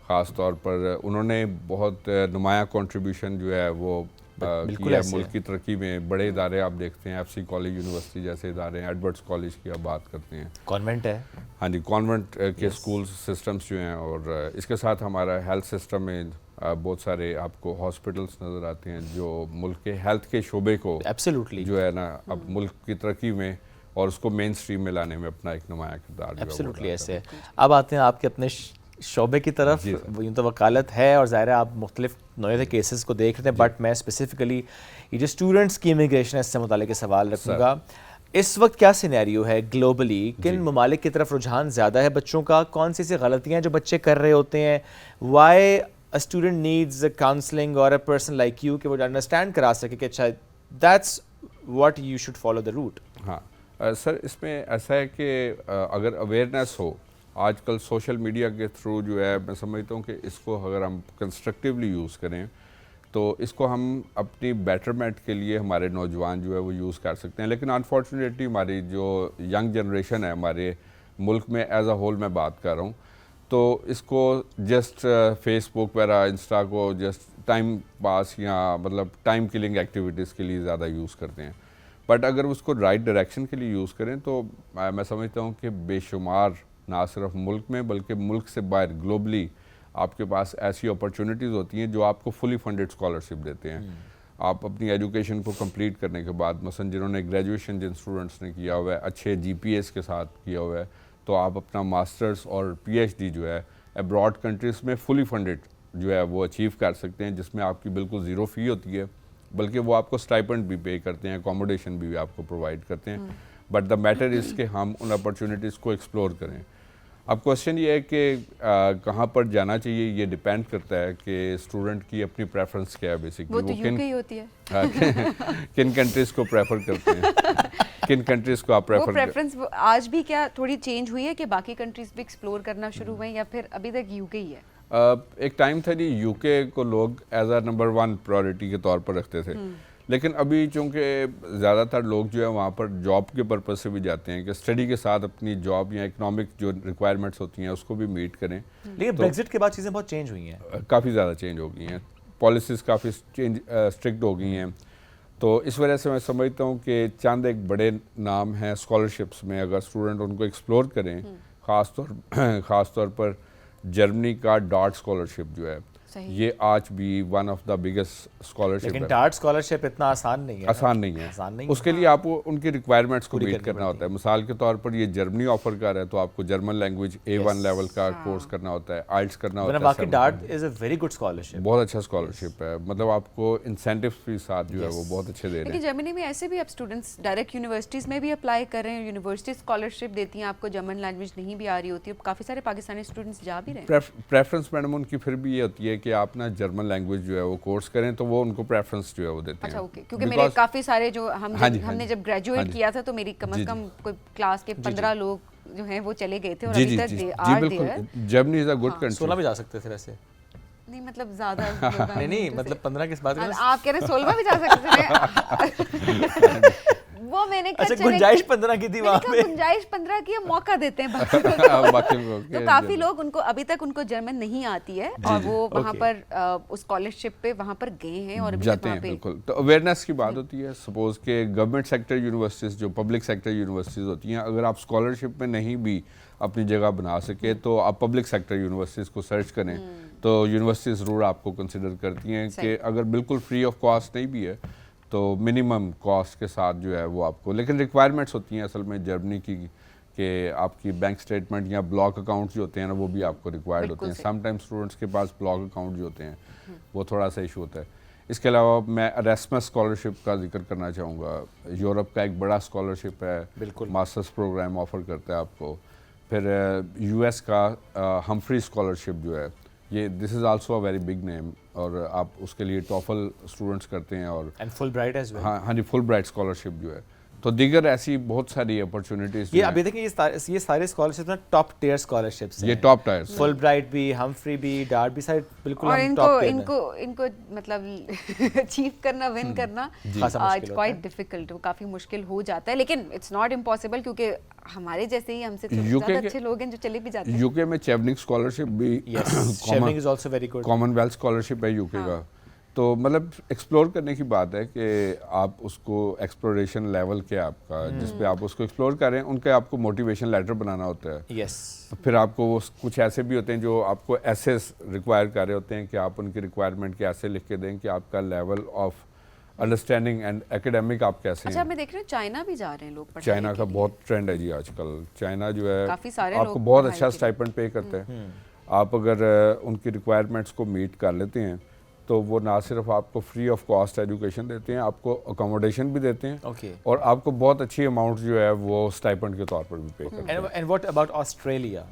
D: ख़ास तौर पर, उन्होंने बहुत नुमाया कंट्रीब्यूशन जो है वो
B: बिल्कुल
D: की है
B: ऐसे
D: मुल्क
B: है।
D: की तरक्की में। बड़े इदारे आप देखते हैं, FC कॉलेज यूनिवर्सिटी जैसे इदारे हैं, एडवर्ड्स कॉलेज की आप बात करते हैं,
B: कॉन्वेंट है।
D: हाँ जी, कॉन्वेंट के स्कूल सिस्टम्स जो हैं, और इसके साथ हमारा हेल्थ सिस्टम में बहुत सारे आपको हॉस्पिटल्स नज़र आते हैं जो मुल्क के हेल्थ के शोबे को
B: एब्सोल्युटली
D: जो है ना अब मुल्क की तरक्की में और उसको मेन स्ट्रीम में लाने में अपना एक नुमाया किरदार जो है वो
B: एब्सोल्युटली
D: अदा
B: ऐसे है। अब आते हैं आपके अपने शोबे की तरफ।
D: जी सर।
B: यूँ तो वकालत है और ज़ाहिर है आप मुख्तलिफ नोए के केसेस को देख रहे हैं, बट मैं स्पेसिफिकली ये जो स्टूडेंट्स की इमिग्रेशन है इससे मुतालिक सवाल रखूँगा। इस वक्त क्या सिनेरियो है ग्लोबली, किन ममालिक की तरफ रुझान ज़्यादा है बच्चों का, कौन सी गलतियाँ हैं जो बच्चे कर रहे होते हैं, why a student needs counselling और अ पर्सन लाइक यू कि वो अंडरस्टैंड करा सके कि अच्छा that's what you should follow the route.
D: हाँ सर, इसमें ऐसा है कि अगर अवेयरनेस हो आजकल सोशल मीडिया के थ्रू जो है, मैं समझता हूँ कि इसको अगर हम कंस्ट्रक्टिवली यूज़ करें तो इसको हम अपनी बेटरमेंट के लिए हमारे नौजवान जो है वो यूज़ कर सकते हैं। लेकिन अनफॉर्चुनेटली हमारी जो यंग जनरेशन है हमारे मुल्क में एज अ होल मैं बात कर रहा हूँ, तो इसको जस्ट फेसबुक वगैरह इंस्टा को जस्ट टाइम पास या मतलब टाइम किलिंग एक्टिविटीज़ के लिए ज़्यादा यूज़ करते हैं। बट अगर उसको राइट डायरेक्शन के लिए यूज़ करें तो मैं समझता हूँ कि बेशुमार ना सिर्फ मुल्क में बल्कि मुल्क से बाहर ग्लोबली आपके पास ऐसी अपॉर्चुनिटीज़ होती हैं जो आपको फुली फंडेड स्कॉलरशिप देते हैं। आप अपनी एजुकेशन को कंप्लीट करने के बाद, मसलन जिन्होंने ग्रेजुएशन जिन स्टूडेंट्स ने किया हुआ है अच्छे GPAs के साथ किया हुआ है, तो आप अपना मास्टर्स और PhD जो है अब्रॉड कंट्रीज़ में फुली फंडेड जो है वो अचीव कर सकते हैं, जिसमें आपकी बिल्कुल ज़ीरो फ़ी होती है, बल्कि वो आपको स्टाइपेंड भी पे करते हैं, अकोमोडेशन भी आपको प्रोवाइड करते हैं। बट द मैटर इज़ कि हम उन अपॉर्चुनिटीज़ को एक्सप्लोर करें। अब क्वेश्चन ये है कि कहाँ पर जाना चाहिए, ये डिपेंड करता है कि स्टूडेंट की अपनी प्रेफरेंस क्या है बेसिकली।
A: वो तो यूके ही होती है।
D: किन कंट्रीज़ को प्रेफर करते हैं, किन कंट्रीज़ को आप
A: वो
D: प्रेफर
A: प्रेफरेंस आज भी क्या थोड़ी चेंज हुई है कि बाकी कंट्रीज भी एक्सप्लोर करना शुरू हुए या फिर अभी तक यूके ही है?
D: एक टाइम था जी यूके को लोग एज अ नंबर 1 प्रायोरिटी के तौर पर रखते थे, लेकिन अभी चूँकि ज़्यादातर लोग जो है वहाँ पर जॉब के पर्पज़ से भी जाते हैं कि स्टडी के साथ अपनी जॉब या इकोनॉमिक जो रिक्वायरमेंट्स होती हैं उसको भी मीट करें।
B: लेकिन ब्रेक्जिट के बाद चीज़ें बहुत चेंज हुई हैं,
D: काफ़ी ज़्यादा चेंज हो गई हैं, पॉलिसीज़ काफ़ी स्ट्रिक्ट हो गई हैं। तो इस वजह से मैं समझता हूँ कि चंद एक बड़े नाम हैं स्कॉलरशिप्स में, अगर स्टूडेंट उनको एक्सप्लोर करें, ख़ास तौर पर जर्मनी का डार्ट स्कॉलरशिप जो है ये आज भी one of the biggest scholarship
B: लेकिन
D: है।
B: डार्ट स्कॉलरशिप इतना आसान नहीं है।
D: आसान नहीं है,
B: आसान नहीं
D: उसके लिए आपको उनकी रिक्वायरमेंट्स को मीट करना होता है। मिसाल के तौर पर ये जर्मनी ऑफर कर रहा है तो आपको जर्मन लैंग्वेज A1 लेवल का कोर्स करना होता है, आइल्स करना होता है।
B: बाकी dart is a very good scholarship,
D: बहुत अच्छा स्कॉलरशिप है, मतलब आपको इंसेंटिव्स भी साथ जो है वो बहुत अच्छे दे रहे
A: लेकिन
D: हैं।
A: जर्मनी में ऐसे भी अब स्टूडेंट्स डायरेक्ट यूनिवर्सिटीज़ में भी अप्लाई कर रहे हैं, यूनिवर्सिटी स्कॉलरशिप देती हैं, आपको जर्मन लैंग्वेज नहीं भी आ रही होती है, काफ़ी सारे पाकिस्तानी स्टूडेंट्स जा भी रहे हैं।
D: प्रेफरेंस मैडम उनकी फिर भी ये होती है कि आप ना जर्मन लैंग्वेज जो है वो कोर्स करें तो वो उनको प्रेफरेंस जो है वो देते हैं।
A: अच्छा ओके, क्योंकि मेरे काफ़ी सारे जो हमने जब ग्रेजुएट किया था तो मेरी कम से कम कोई क्लास के 15 लोग जो हैं वो चले गए थे और
D: जी
A: अभी
D: जी
A: तक
D: जी
A: दे
D: जी
A: आर
D: बिल्कुल,
A: there.
D: Germany is a good country.
B: 16 भी जा सकते थे वैसे।
A: नहीं मतलब ज़्यादा लोग आए
B: नहीं
A: थे।
B: मतलब 15 किस बात कर रहे हैं?
A: आप कह रहे 16 भी जा सकते थे। वो मैंने कहा
B: अच्छा
A: चले-
B: गुंजाइश 15 की थी
A: मैंने
B: वहाँ
A: कहा
B: पे।
A: गुंजाइश 15 की है, मौका देते हैं बाकी को।
D: बाकी लोग
A: तो काफी लोग उनको अभी तक उनको जर्मन नहीं आती है और वो वहाँ
B: ओके।
A: पर उस स्कॉलरशिप पे वहाँ पर गए हैं और अभी तक
D: जाते
A: वहाँ
D: हैं।
A: पे
D: बिल्कुल, तो अवेयरनेस की बात होती है। सपोज के गवर्नमेंट सेक्टर यूनिवर्सिटीज़ जो पब्लिक सेक्टर यूनिवर्सिटीज़ होती हैं, अगर आप स्कॉलरशिप में नहीं भी अपनी जगह बना सके तो आप पब्लिक सेक्टर यूनिवर्सिटीज़ को सर्च करें तो यूनिवर्सिटीज़ ज़रूर आपको कंसिडर करती हैं कि अगर बिल्कुल फ्री ऑफ कॉस्ट नहीं भी है तो मिनिमम कॉस्ट के साथ जो है वो आपको, लेकिन रिक्वायरमेंट्स होती हैं असल में जर्मनी की कि आपकी बैंक स्टेटमेंट या ब्लॉक अकाउंट जो होते हैं ना वो भी आपको रिक्वायर्ड होते हैं। समटाइम्स स्टूडेंट्स के पास ब्लॉक अकाउंट जो होते हैं वो थोड़ा सा इशू होता है। इसके अलावा मैं एरास्मस स्कॉलरशिप का जिक्र करना चाहूँगा। यूरोप का एक बड़ा स्कॉलरशिप है,
B: बिल्कुल
D: मास्टर्स प्रोग्राम ऑफ़र करता है आपको। फिर US का हम्फ्री स्कॉलरशिप जो है ये this is also a very big name और आप उसके लिए टॉफल स्टूडेंट्स करते हैं और
B: and Fulbright as well.
D: हाँ जी, फुल ब्राइट स्कॉलरशिप जो है। तो दीगर ऐसी बहुत सारी अपॉर्चुनिटीज़
B: ये अभी देखिए ये सारे स्कॉलरशिप ना टॉप टियर स्कॉलरशिप्स हैं।
D: ये टॉप टायर्स
B: फुल ब्राइट भी, हम्फ्री भी, डार्ट भी, सारे बिल्कुल
A: और
B: हम टॉप टियर में।
A: इनको मतलब अचीव करना, विन करना
B: खासा
A: इट्स क्वाइट डिफिकल्ट, वो काफी मुश्किल हो जाता है, लेकिन इट्स नॉट इम्पॉसिबल क्योंकि हमारे जैसे ही हमसे थोड़े
D: UK
A: ज़्यादा
D: के-
A: अच्छे लोग हैं जो चले भी जाते हैं।
D: यूके में चेवनिक स्कॉलरशिप भी
B: yes Chevening is also very good.
D: Commonwealth scholarship है यूके का। तो मतलब एक्सप्लोर करने की बात है कि आप उसको एक्सप्लोरेशन लेवल क्या आपका जिस पे आप उसको एक्सप्लोर कर रहे हैं, उनके आपको मोटिवेशन लेटर बनाना होता है।
B: यस।
D: फिर आपको कुछ ऐसे भी होते हैं जो आपको ऐसे रिक्वायर कर रहे होते हैं कि आप उनकी रिक्वायरमेंट के ऐसे लिख के दें कि आपका level of understanding and academic आप कैसे
A: अच्छा,
D: हैं।
A: मैं देख रही हूँ चाइना भी जा रहे हैं लोग पढ़ने
D: चाइना
A: के
D: का
A: लिए।
D: बहुत ट्रेंड है जी आजकल। चाइना जो है
A: काफी सारे
D: आपको
A: लोग
D: बहुत
A: पढ़ाई
D: अच्छा
A: के लिए।
D: स्टाइपेंड पे करते हैं। आप अगर उनकी रिक्वायरमेंट्स को मीट कर लेते हैं तो वो ना सिर्फ आपको फ्री ऑफ कॉस्ट एजुकेशन देते हैं, आपको अकोमोडेशन भी देते हैं
B: ओके।
D: और आपको बहुत अच्छी अमाउंट जो है वो स्टाइपेंड के तौर पर भी पे करते हैं।
B: And what about Australia?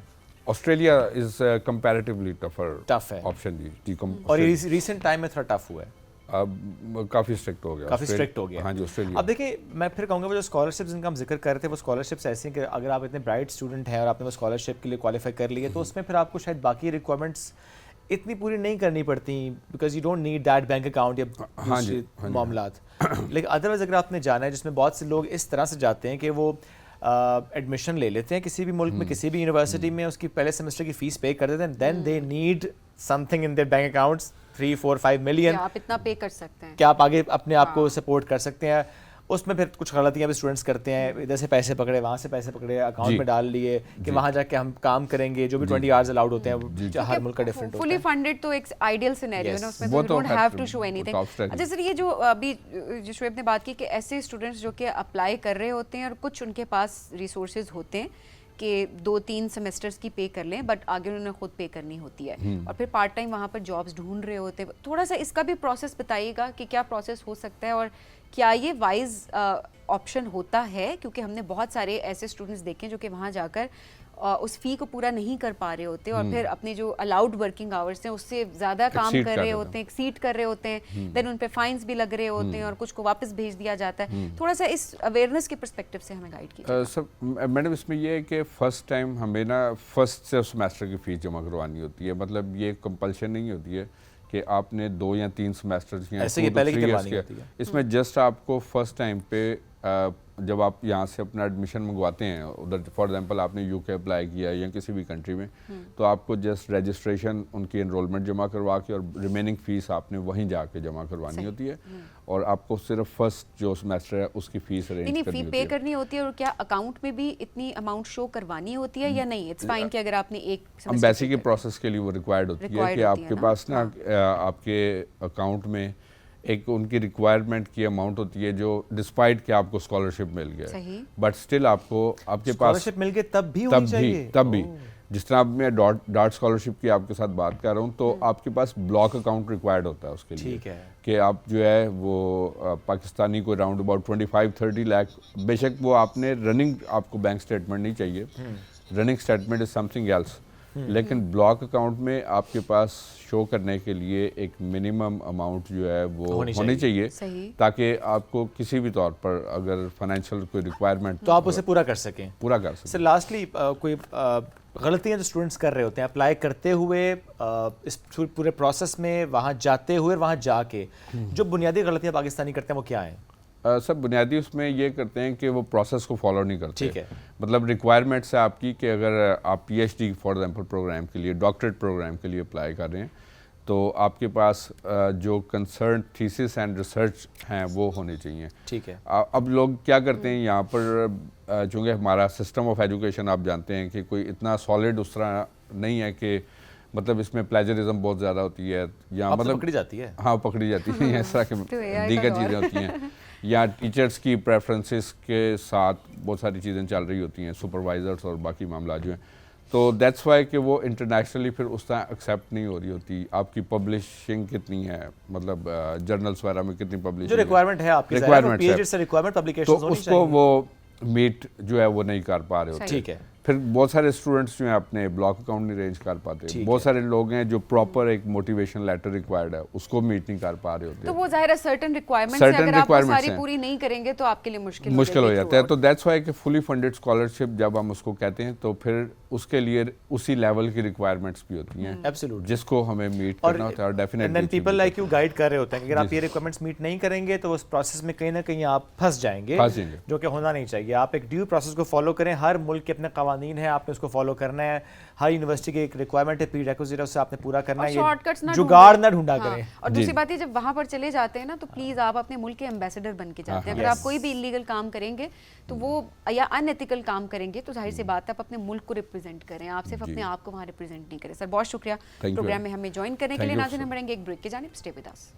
D: Australia is comparatively tougher
B: tough है
D: ऑप्शन जी।
B: और ये रिसेंट टाइम में थोड़ा टफ हुआ है,
D: अब काफ़ी स्ट्रिक्ट हो गया।
B: काफी स्ट्रिक्ट हो गया।
D: हाँ जी, ऑस्ट्रेलिया।
B: अब देखिए, मैं फिर कहूँगा वो जो स्कॉलरशिप्स जिनका हम जिक्र कर रहे थे, वो स्कॉलरशिप्स ऐसी हैं कि अगर आप इतने ब्राइट स्टूडेंट हैं और आपने वो स्कॉलरशिप के लिए क्वालिफाई कर लिए तो उसमें फिर आपको शायद बाकी रिक्वायरमेंट्स इतनी पूरी नहीं करनी पड़ती, because you don't need that bank account या
D: हाँ जी,
B: दूसरे मामलात। लेकिन अदरवाइज अगर आपने जाना है, जिसमें बहुत से लोग इस तरह से जाते हैं कि वो एडमिशन ले लेते हैं किसी भी मुल्क में, किसी भी यूनिवर्सिटी में, उसकी पहले सेमेस्टर की फीस पे कर देते हैं, then they need something in their bank accounts 3, 4, 5 million.
A: क्या आप इतना पे कर सकते हैं?
B: क्या आप आगे अपने आप को सपोर्ट कर सकते हैं? उसमें फिर कुछ गलतियां भी स्टूडेंट्स करते हैं, इधर से पैसे पकड़े, वहाँ से पैसे पकड़े, अकाउंट में डाल लिए कि वहाँ जाके हम काम करेंगे, जो भी 20 आवर्स अलाउड होते हैं, हर मुल्क का डिफरेंट होता
A: फुली
B: है।
A: फंडेड तो एक आइडियल सिनेरियो है ना, उसमें
D: वो
A: तो
D: तो
A: don't have to show
D: top
A: anything.
D: strategy।
A: अच्छा सर, ये जो अभी जो शुएब ने बात की कि ऐसे स्टूडेंट्स जो कि अप्लाई कर रहे होते हैं और कुछ उनके पास रिसोर्सेज होते हैं कि 2-3 सेमेस्टर्स की पे कर लें, बट आगे उन्होंने खुद पे करनी होती है और फिर पार्ट टाइम वहाँ पर जॉब्स ढूंढ रहे होते हैं, थोड़ा सा इसका भी प्रोसेस बताइएगा कि क्या प्रोसेस हो सकता है और क्या ये वाइज ऑप्शन होता है? क्योंकि हमने बहुत सारे ऐसे स्टूडेंट्स देखे हैं जो कि वहाँ जाकर उस फी को पूरा नहीं कर पा रहे होते और फिर अपने जो अलाउड वर्किंग आवर्स हैं उससे ज़्यादा काम
D: Exceed
A: कर
D: कर
A: रहे
D: देते
A: होते हैं, एक्सीड कर रहे होते हैं, देन उन पे फाइन्स भी लग रहे होते हैं और कुछ को वापस भेज दिया जाता है। थोड़ा सा इस अवेयरनेस के पर्सपेक्टिव से हमें गाइड कीजिए।
D: सर मैडम, इसमें ये है कि फ़र्स्ट टाइम हमें ना फर्स्ट सेमेस्टर की फ़ीस जमा करवानी होती है। मतलब ये कंपल्शन नहीं होती है कि आपने 2 या 3 सेमेस्टर
B: ऐसे ये पहले की करवानी होती है।
D: इसमें जस्ट आपको फर्स्ट टाइम पे जब आप यहाँ से अपना एडमिशन मंगवाते हैं उधर, फॉर एग्जांपल आपने यूके अप्लाई किया या किसी भी कंट्री में, तो आपको जस्ट रजिस्ट्रेशन, उनकी एनरोलमेंट जमा करवा के और रिमेनिंग फ़ीस आपने वहीं जाके जमा करवानी होती है और आपको सिर्फ फर्स्ट जो सेमेस्टर है उसकी फ़ीस अरेंज
A: नहीं,
D: करनी
A: फी
D: होती
A: पे
D: है।
A: करनी होती है और क्या अकाउंट में भी इतनी अमाउंट शो करवानी होती है या नहीं? इट्स फाइन कि अगर आपने एक
D: एम्बेसी के प्रोसेस के लिए वो रिक्वायर्ड होती है कि
A: होती है
D: आपके
A: ना?
D: पास ना आपके अकाउंट में एक उनकी रिक्वायरमेंट की अमाउंट होती है जो डिस्पाइट कि आपको स्कॉलरशिप मिल गया, बट स्टिल आपको आपके पास
B: स्कॉलरशिप मिल गए तब भी होनी चाहिए।
D: तब भी जिस तरह अब मैं डार्ट स्कॉलरशिप की आपके साथ बात कर रहा हूँ, तो आपके पास ब्लॉक अकाउंट रिक्वायर्ड होता है उसके लिए।
B: ठीक है
D: कि आप जो है वो पाकिस्तानी को अराउंड अबाउट 25-30 लाख, बेशक वो आपने रनिंग, आपको बैंक स्टेटमेंट नहीं चाहिए, running statement is something else, लेकिन ब्लॉक अकाउंट में आपके पास शो करने के लिए एक मिनिमम अमाउंट जो है वो होनी चाहिए ताकि आपको किसी भी तौर पर अगर फाइनेंशियल कोई रिक्वायरमेंट
B: तो आप उसे पूरा कर सकें।
D: सर
B: लास्टली कोई गलतियां जो स्टूडेंट्स कर रहे होते हैं अप्लाई करते हुए, इस पूरे प्रोसेस में, वहाँ जाते हुए, वहाँ जाके जो बुनियादी गलतियां पाकिस्तानी करते हैं वो क्या हैं?
D: सब बुनियादी उसमें ये करते हैं कि वो प्रोसेस को फॉलो नहीं करते।
B: ठीक है।
D: मतलब रिक्वायरमेंट्स है आपकी कि अगर आप पीएचडी फॉर एग्जांपल प्रोग्राम के लिए, डॉक्टरेट प्रोग्राम के लिए अप्लाई कर रहे हैं, तो आपके पास जो कंसर्न थीसिस एंड रिसर्च हैं वो होने चाहिए।
B: ठीक है।
D: अब लोग क्या करते हैं यहाँ पर, चूँकि हमारा सिस्टम ऑफ एजुकेशन आप जानते हैं कि कोई इतना सॉलिड उस तरह नहीं है कि मतलब इसमें प्लेजरिज्म बहुत ज़्यादा होती है या मतलब
B: पकड़ी जाती है।
D: हाँ, पकड़ी जाती है इस तरह की दीगर चीज़ें होती हैं या टीचर्स की प्रेफरेंसेस के साथ बहुत सारी चीज़ें चल रही होती हैं, सुपरवाइजर्स और बाकी मामला जो हैं, तो दैट्स वाई कि वो इंटरनेशनली फिर उस तरह एक्सेप्ट नहीं हो रही होती। आपकी पब्लिशिंग कितनी है, मतलब जर्नल्स वगैरह में कितनी पब्लिशिंग,
B: जो रिक्वायरमेंट है आपकी, पीएचडी से रिक्वायरमेंट पब्लिकेशंस
D: तो
B: होनी
D: उसको
B: चाहिए,
D: वो मीट जो है वो नहीं कर पा रहे होते।
B: ठीक है।
D: फिर बहुत सारे स्टूडेंट्स जो हैं अपने ब्लॉक अकाउंट नहीं अरेंज कर पाते, बहुत सारे लोग हैं जो प्रॉपर एक मोटिवेशन लेटर रिक्वायर्ड है उसको मीट नहीं कर पा रहे होते।
A: तो वो जाहिर है सर्टेन रिक्वायरमेंट्स है, अगर आप वो सारी पूरी नहीं करेंगे तो आपके लिए मुश्किल
D: हो जाता है। तो दैट्स वाई कि फुली फंडेड स्कॉलरशिप जब हम उसको कहते हैं तो फिर उसके लिए उसी लेवल की रिक्वायरमेंट्स भी होती हैं
B: एब्सोल्युटली,
D: जिसको हमें मीट करना होता है। Definitely
B: and then people like you guide कर रहे होते हैं कि अगर आप ये रिक्वायरमेंट्स मीट नहीं करेंगे तो उस प्रोसेस में कहीं ना कहीं आप फंस जाएंगे, जो कि होना नहीं चाहिए। आप एक ड्यू प्रोसेस को फॉलो करें, हर मुल्क के अपने कवानीन है, आपने उसको फॉलो करना है। हर यूनिवर्सिटी की एक रिक्वायरमेंट है, प्री रिक्विजिट है, उससे आपने पूरा करना है।
A: शॉर्टकट्स ना
B: जुगाड़ ना ढूंढा
A: हाँ।
B: करें।
A: और दूसरी बात है, जब वहाँ पर चले जाते हैं ना, तो प्लीज आप अपने मुल्क के एम्बेसडर बन के जाते हैं। अगर आप कोई भी इलीगल काम करेंगे तो वो या अनएथिकल काम करेंगे तो जाहिर सी बात है आप अपने मुल्क को रिप्रेजेंट करें, आप सिर्फ अपने आप को वहाँ रिप्रेजेंट नहीं करें। सर बहुत शुक्रिया प्रोग्राम में हमें ज्वाइन करने के लिए। नाज़रीन, हम बढ़ेंगे एक ब्रेक की जानिब, stay with us.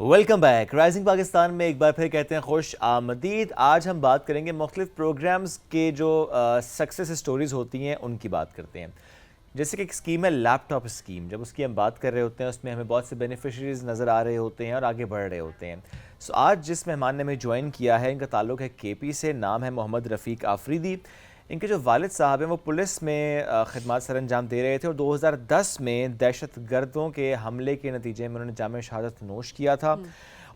B: Welcome back. Rising Pakistan में एक बार फिर कहते हैं खुश आमदीद। आज हम बात करेंगे मुख्तलिफ प्रोग्राम्स के जो सक्सेस स्टोरीज़ होती हैं उनकी बात करते हैं। जैसे कि एक स्कीम है लैपटॉप स्कीम, जब उसकी हम बात कर रहे होते हैं उसमें हमें बहुत से बेनिफिशरीज नज़र आ रहे होते हैं और आगे बढ़ रहे होते हैं। सो आज जिस मेहमान ने हमें ज्वाइन किया है, इनका ताल्लुक़ है KP से, नाम है मोहम्मद रफ़ीक आफरीदी। इनके जो वालिद साहब हैं वो पुलिस में खिदमत सर अंजाम दे रहे थे और 2010 में दहशत गर्दों के हमले के नतीजे में उन्होंने जाम शहादत नोश किया था।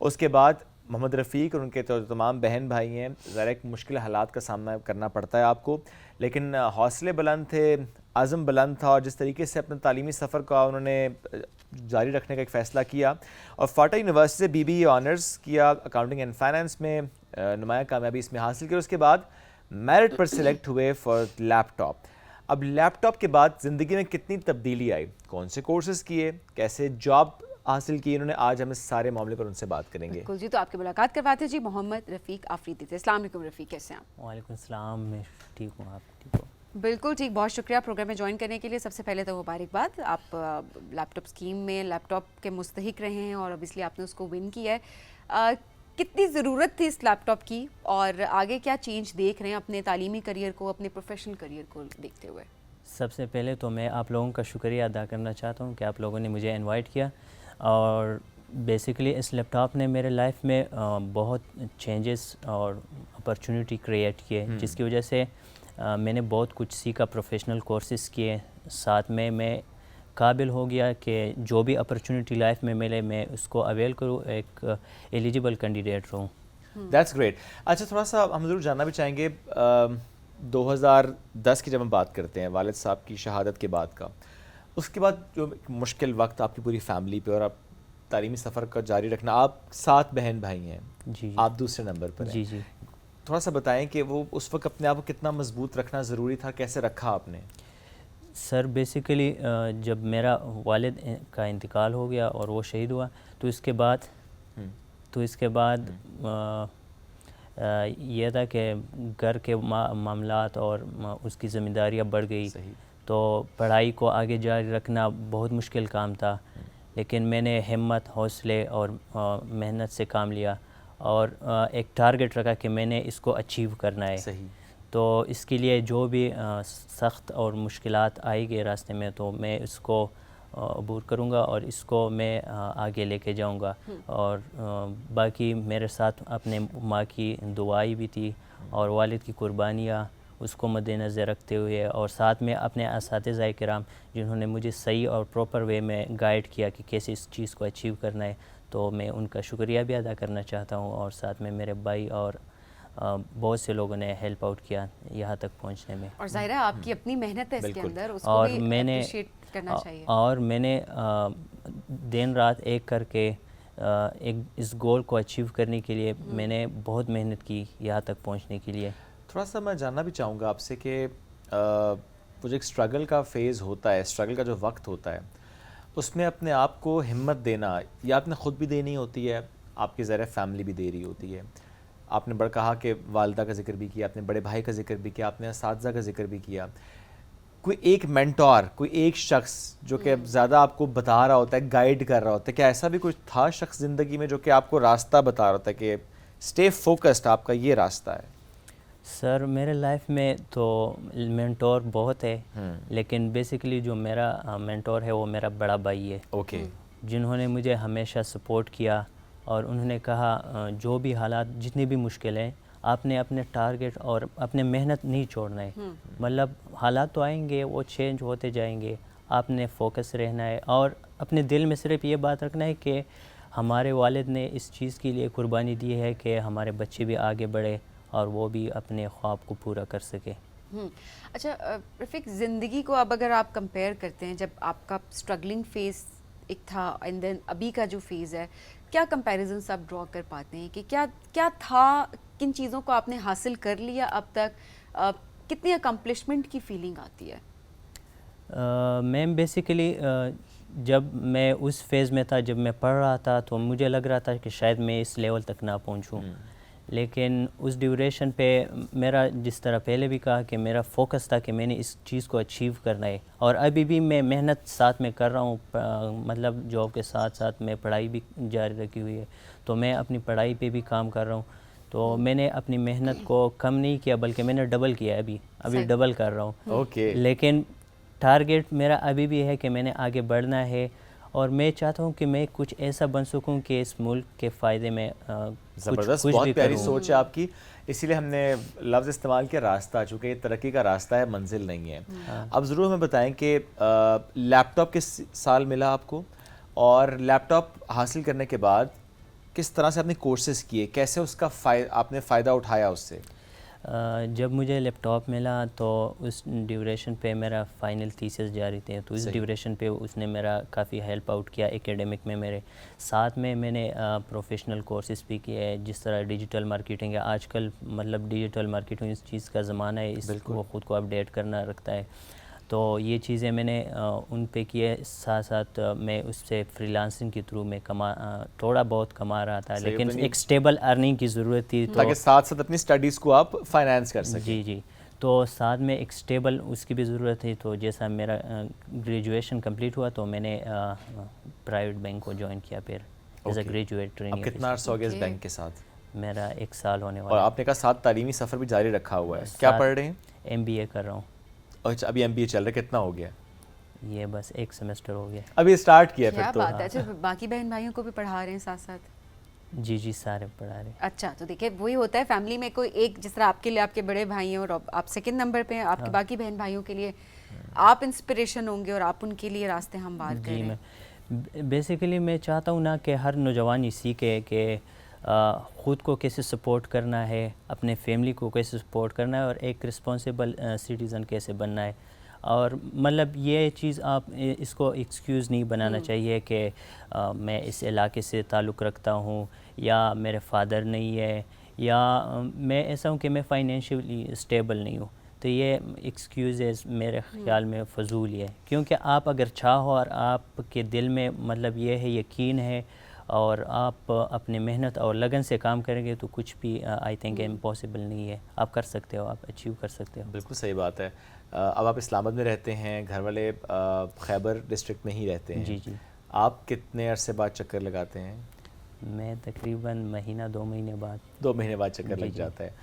B: उसके बाद मोहम्मद रफ़ीक और उनके तो तमाम बहन भाई हैं, ज़रा एक मुश्किल हालात का सामना करना पड़ता है आपको, लेकिन हौसले बुलंद थे, आज़म बुलंद था और जिस तरीके से अपने तालीमी सफ़र का उन्होंने जारी रखने का एक फ़ैसला किया और फाटा यूनिवर्सिटी से BBA ऑनर्स किया अकाउंटिंग एंड फाइनेंस में, नुमाया कामयाबी इसमें हासिल की। उसके बाद मेरिट पर सिलेक्ट हुए फॉर लैपटॉप। अब लैपटॉप के बाद ज़िंदगी में कितनी तब्दीली आई, कौन से कोर्सेज़ किए, कैसे जॉब हासिल की इन्होंने, आज हम इस सारे मामले पर उनसे बात करेंगे।
A: बिल्कुल जी, तो आपकी मुलाकात करवाते हैं जी मोहम्मद रफ़ीक आफरीदी से। अस्सलाम वालेकुम रफ़ीक, कैसे हैं आप?
E: वालेकुम सलाम, मैं ठीक हूँ, आप ठीक हो?
A: बिल्कुल ठीक, बहुत शुक्रिया प्रोग्राम में ज्वाइन करने के लिए। सबसे पहले तो मुबारकबाद, आप लैपटॉप स्कीम में लैपटॉप के मुस्तहिक रहे हैं और ऑब्वियसली आपने उसको विन किया है। कितनी ज़रूरत थी इस लैपटॉप की और आगे क्या चेंज देख रहे हैं अपने तालीमी करियर को, अपने प्रोफेशनल करियर को देखते हुए?
E: सबसे पहले तो मैं आप लोगों का शुक्रिया अदा करना चाहता हूँ कि आप लोगों ने मुझे इनवाइट किया और बेसिकली इस लैपटॉप ने मेरे लाइफ में बहुत चेंजेस और अपॉर्चुनिटी क्रिएट किए, जिसकी वजह से मैंने बहुत कुछ सीखा, प्रोफेशनल कोर्सेज़ किए, साथ में मैं काबिल हो गया कि जो भी अपॉर्चुनिटी लाइफ में मिले मैं उसको अवेल करूँ, एक एलिजिबल कैंडिडेट रहूँ।
B: That's great. अच्छा, थोड़ा सा हम ज़रूर जानना भी चाहेंगे 2010 की जब हम बात करते हैं वालिद साहब की शहादत के बाद का, उसके बाद जो मुश्किल वक्त आपकी पूरी फैमिली पे और आप तालीमी सफ़र का जारी रखना, आप 7 बहन भाई हैं
E: जी,
B: आप दूसरे नंबर पर हैं।
E: जी जी।
B: थोड़ा सा बताएं कि वो उस वक्त अपने आप को कितना मजबूत रखना ज़रूरी था, कैसे रखा आपने?
E: सर बेसिकली जब मेरा वालिद का इंतकाल हो गया और वो शहीद हुआ तो इसके बाद ये था कि घर के मामलात और उसकी ज़िम्मेदारियाँ बढ़ गई, तो पढ़ाई को आगे जारी रखना बहुत मुश्किल काम था, लेकिन मैंने हिम्मत, हौसले और मेहनत से काम लिया और एक टारगेट रखा कि मैंने इसको अचीव करना है।
B: सही।
E: तो इसके लिए जो भी सख्त और मुश्किलात आएगी रास्ते में तो मैं इसको अबूर करूँगा और इसको मैं आगे लेके जाऊँगा। और बाकी मेरे साथ अपने माँ की दुआई भी थी और वालिद की कुर्बानियाँ, उसको मद्देनज़र रखते हुए और साथ में अपने असातिज़ा किराम जिन्होंने मुझे सही और प्रॉपर वे में गाइड किया कि कैसे इस चीज़ को अचीव करना है, तो मैं उनका शुक्रिया भी अदा करना चाहता हूँ। और साथ में मेरे भाई और बहुत से लोगों ने हेल्प आउट किया यहाँ तक पहुँचने में।
A: और ज़ाहिर है आपकी अपनी मेहनत है इसके अंदर, उसको
E: और
A: भी
E: मैंने
A: अप्रिशिएट करना चाहिए।
E: और मैंने दिन रात एक करके एक इस गोल को अचीव करने के लिए मैंने बहुत मेहनत की यहाँ तक पहुँचने के लिए।
B: थोड़ा सा मैं जानना भी चाहूँगा आपसे कि वो जो एक स्ट्रगल का फेज़ होता है, स्ट्रगल का जो वक्त होता है, उसमें अपने आप को हिम्मत देना या आपने ख़ुद भी देनी होती है, आपकी ज़रा फैमिली भी दे रही होती है। आपने बड़ा कहा कि वालदा का जिक्र भी किया, आपने बड़े भाई का जिक्र भी किया, आपने असातिज़ा का जिक्र भी किया। कोई एक मेंटोर, कोई एक शख्स जो कि ज़्यादा आपको बता रहा होता है, गाइड कर रहा होता है, क्या ऐसा भी कुछ था शख्स ज़िंदगी में जो कि आपको रास्ता बता रहा होता है कि स्टे फोकस्ड, आपका ये रास्ता है?
E: सर मेरे लाइफ में तो मेंटोर बहुत है, लेकिन बेसिकली जो मेरा मेंटोर है वो मेरा बड़ा भाई है।
B: ओके।
E: जिन्होंने मुझे हमेशा सपोर्ट किया और उन्होंने कहा जो भी हालात जितनी भी मुश्किलें, आपने अपने टारगेट और अपने मेहनत नहीं छोड़ना है। मतलब हालात तो आएंगे, वो चेंज होते जाएंगे, आपने फोकस रहना है और अपने दिल में सिर्फ ये बात रखना है कि हमारे वालिद ने इस चीज़ के लिए कुर्बानी दी है कि हमारे बच्चे भी आगे बढ़े और वो भी अपने ख्वाब को पूरा कर सके।
A: अच्छा रफ़ीक, ज़िंदगी को अब अगर आप कंपेयर करते हैं, जब आपका स्ट्रगलिंग फेज़ एक था एंड देन अभी का जो फेज़ है, क्या कंपैरिजन्स आप ड्रॉ कर पाते हैं कि क्या क्या था, किन चीज़ों को आपने हासिल कर लिया अब तक, कितनी अकम्पलिशमेंट की फीलिंग आती है?
E: मैम बेसिकली जब मैं उस फेज़ में था, जब मैं पढ़ रहा था, तो मुझे लग रहा था कि शायद मैं इस लेवल तक ना पहुंचूं, लेकिन उस ड्यूरेशन पे मेरा, जिस तरह पहले भी कहा, कि मेरा फोकस था कि मैंने इस चीज़ को अचीव करना है, और अभी भी मैं मेहनत साथ में कर रहा हूँ, मतलब जॉब के साथ साथ मैं पढ़ाई भी जारी रखी हुई है, तो मैं अपनी पढ़ाई पे भी काम कर रहा हूँ। तो मैंने अपनी मेहनत को कम नहीं किया, बल्कि मैंने डबल किया है, अभी डबल कर रहा हूँ।
B: ओके।
E: लेकिन टारगेट मेरा अभी भी है कि मैंने आगे बढ़ना है, और मैं चाहता हूँ कि मैं कुछ ऐसा बन सकूँ कि इस मुल्क के फ़ायदे में
B: ज़बरदस्त,
E: कुछ
B: बहुत
E: भी
B: प्यारी
E: करूँ।
B: सोच है आपकी, इसीलिए हमने लफ्ज़ इस्तेमाल किया रास्ता, चूँकि ये तरक्की का रास्ता है, मंजिल नहीं है। अब ज़रूर हमें बताएं कि लैपटॉप किस साल मिला आपको, और लैपटॉप हासिल करने के बाद किस तरह से आपने कोर्सेज़ किए, कैसे उसका आपने फ़ायदा उठाया उससे?
E: जब मुझे लैपटॉप मिला तो उस ड्यूरेशन पे मेरा फ़ाइनल थीसिस जारी थे, तो इस ड्यूरेशन पे उसने मेरा काफ़ी हेल्प आउट किया एकेडमिक में। मेरे साथ में मैंने प्रोफेशनल कोर्सेज़ भी किए, जिस तरह डिजिटल मार्केटिंग है। आजकल मतलब डिजिटल मार्केटिंग इस चीज़ का ज़माना है, इसको ख़ुद को अपडेट करना रखता है, तो ये चीज़ें मैंने उन पे किए। साथ साथ मैं उससे फ्रीलांसिंग के थ्रू मैं थोड़ा बहुत कमा रहा था, लेकिन एक स्टेबल अर्निंग की ज़रूरत थी, तो
B: ताकि साथ साथ अपनी स्टडीज़ को आप फाइनेंस कर सकें।
E: जी जी, तो साथ में एक स्टेबल उसकी भी ज़रूरत थी। तो जैसा मेरा ग्रेजुएशन कंप्लीट हुआ, तो मैंने प्राइवेट बैंक को ज्वाइन किया फिर एज अ ग्रेजुएट ट्रेनिंग।
B: अब कितना अर्सा हो गया इस बैंक के साथ?
E: मेरा 1 साल होने
B: और
E: वाला।
B: आपने कहा साथ तालीमी सफ़र भी जारी रखा हुआ है, क्या पढ़ रहे हैं?
E: MBA कर रहा हूँ।
B: अच्छा, अभी MBA चल रहा है, कितना हो गया?
E: ये बस 1 सेमेस्टर हो गया।
B: अभी स्टार्ट किया फिर
A: क्या
B: तो।
A: बात है। अच्छा, बाकी बहन भाइयों को भी पढ़ा रहे हैं साथ साथ?
E: जी जी, सारे पढ़ा रहे।
A: अच्छा, तो देखिए वही होता है फैमिली में, कोई एक, जिस तरह आपके लिए आपके बड़े भाई हैं और आप सेकंड नंबर पे हैं, आपके बाकी बहन भाइयों के लिए आप इंस्पिरेशन होंगे और आप उनके लिए रास्ते हमवार कर रहे हैं।
E: मैं बेसिकली मैं चाहता हूँ ना कि हर नौजवान ये सीखे कि ख़ुद को कैसे सपोर्ट करना है, अपने फैमिली को कैसे सपोर्ट करना है, और एक रिस्पॉन्सिबल सिटीज़न कैसे बनना है। और मतलब ये चीज़ आप इसको एक्सक्यूज़ नहीं बनाना चाहिए कि मैं इस इलाके से ताल्लुक़ रखता हूँ, या मेरे फादर नहीं है, या मैं ऐसा हूँ कि मैं फाइनेंशियली स्टेबल नहीं हूँ। तो ये एक्सक्यूज़ मेरे ख़्याल में फ़जूल ही है, क्योंकि आप अगर चाहो और आपके दिल में मतलब ये है, यकीन है, और आप अपने मेहनत और लगन से काम करेंगे, तो कुछ भी आई थिंक इम्पॉसिबल नहीं है। आप कर सकते हो, आप अचीव कर सकते हो।
B: बिल्कुल सही बात है। अब आप इस्लामाबाद में रहते हैं, घर वाले खैबर डिस्ट्रिक्ट में ही रहते हैं।
E: जी जी।
B: आप कितने अरसे बाद चक्कर लगाते हैं?
E: मैं तकरीबन महीना 2 महीने बाद।
B: 2 महीने बाद चक्कर लग जाता है।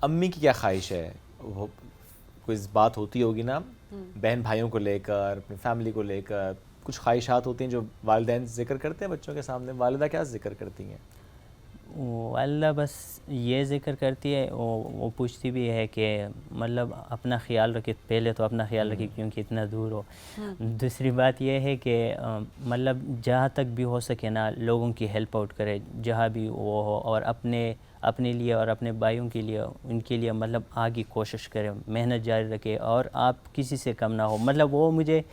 B: अम्मी की क्या ख्वाहिश है? वो कोई बात होती होगी ना बहन भाइयों को लेकर, अपनी फैमिली को लेकर, कुछ ख्वाहिशात होती हैं जो वालिदैन जिक्र करते हैं बच्चों के सामने? वालिदा क्या जिक्र करती हैं?
E: वालिदा बस ये ज़िक्र करती है, वो पूछती भी है कि मतलब अपना ख्याल रखे, पहले तो अपना ख्याल रखे क्योंकि इतना दूर हो। दूसरी बात ये है कि मतलब जहाँ तक भी हो सके ना, लोगों की हेल्प आउट करे जहाँ भी वो हो, और अपने लिए और अपने भाइयों के लिए, उनके लिए मतलब आगे कोशिश करे, मेहनत जारी रखे, और आप किसी से कम ना हो। मतलब वो मुझे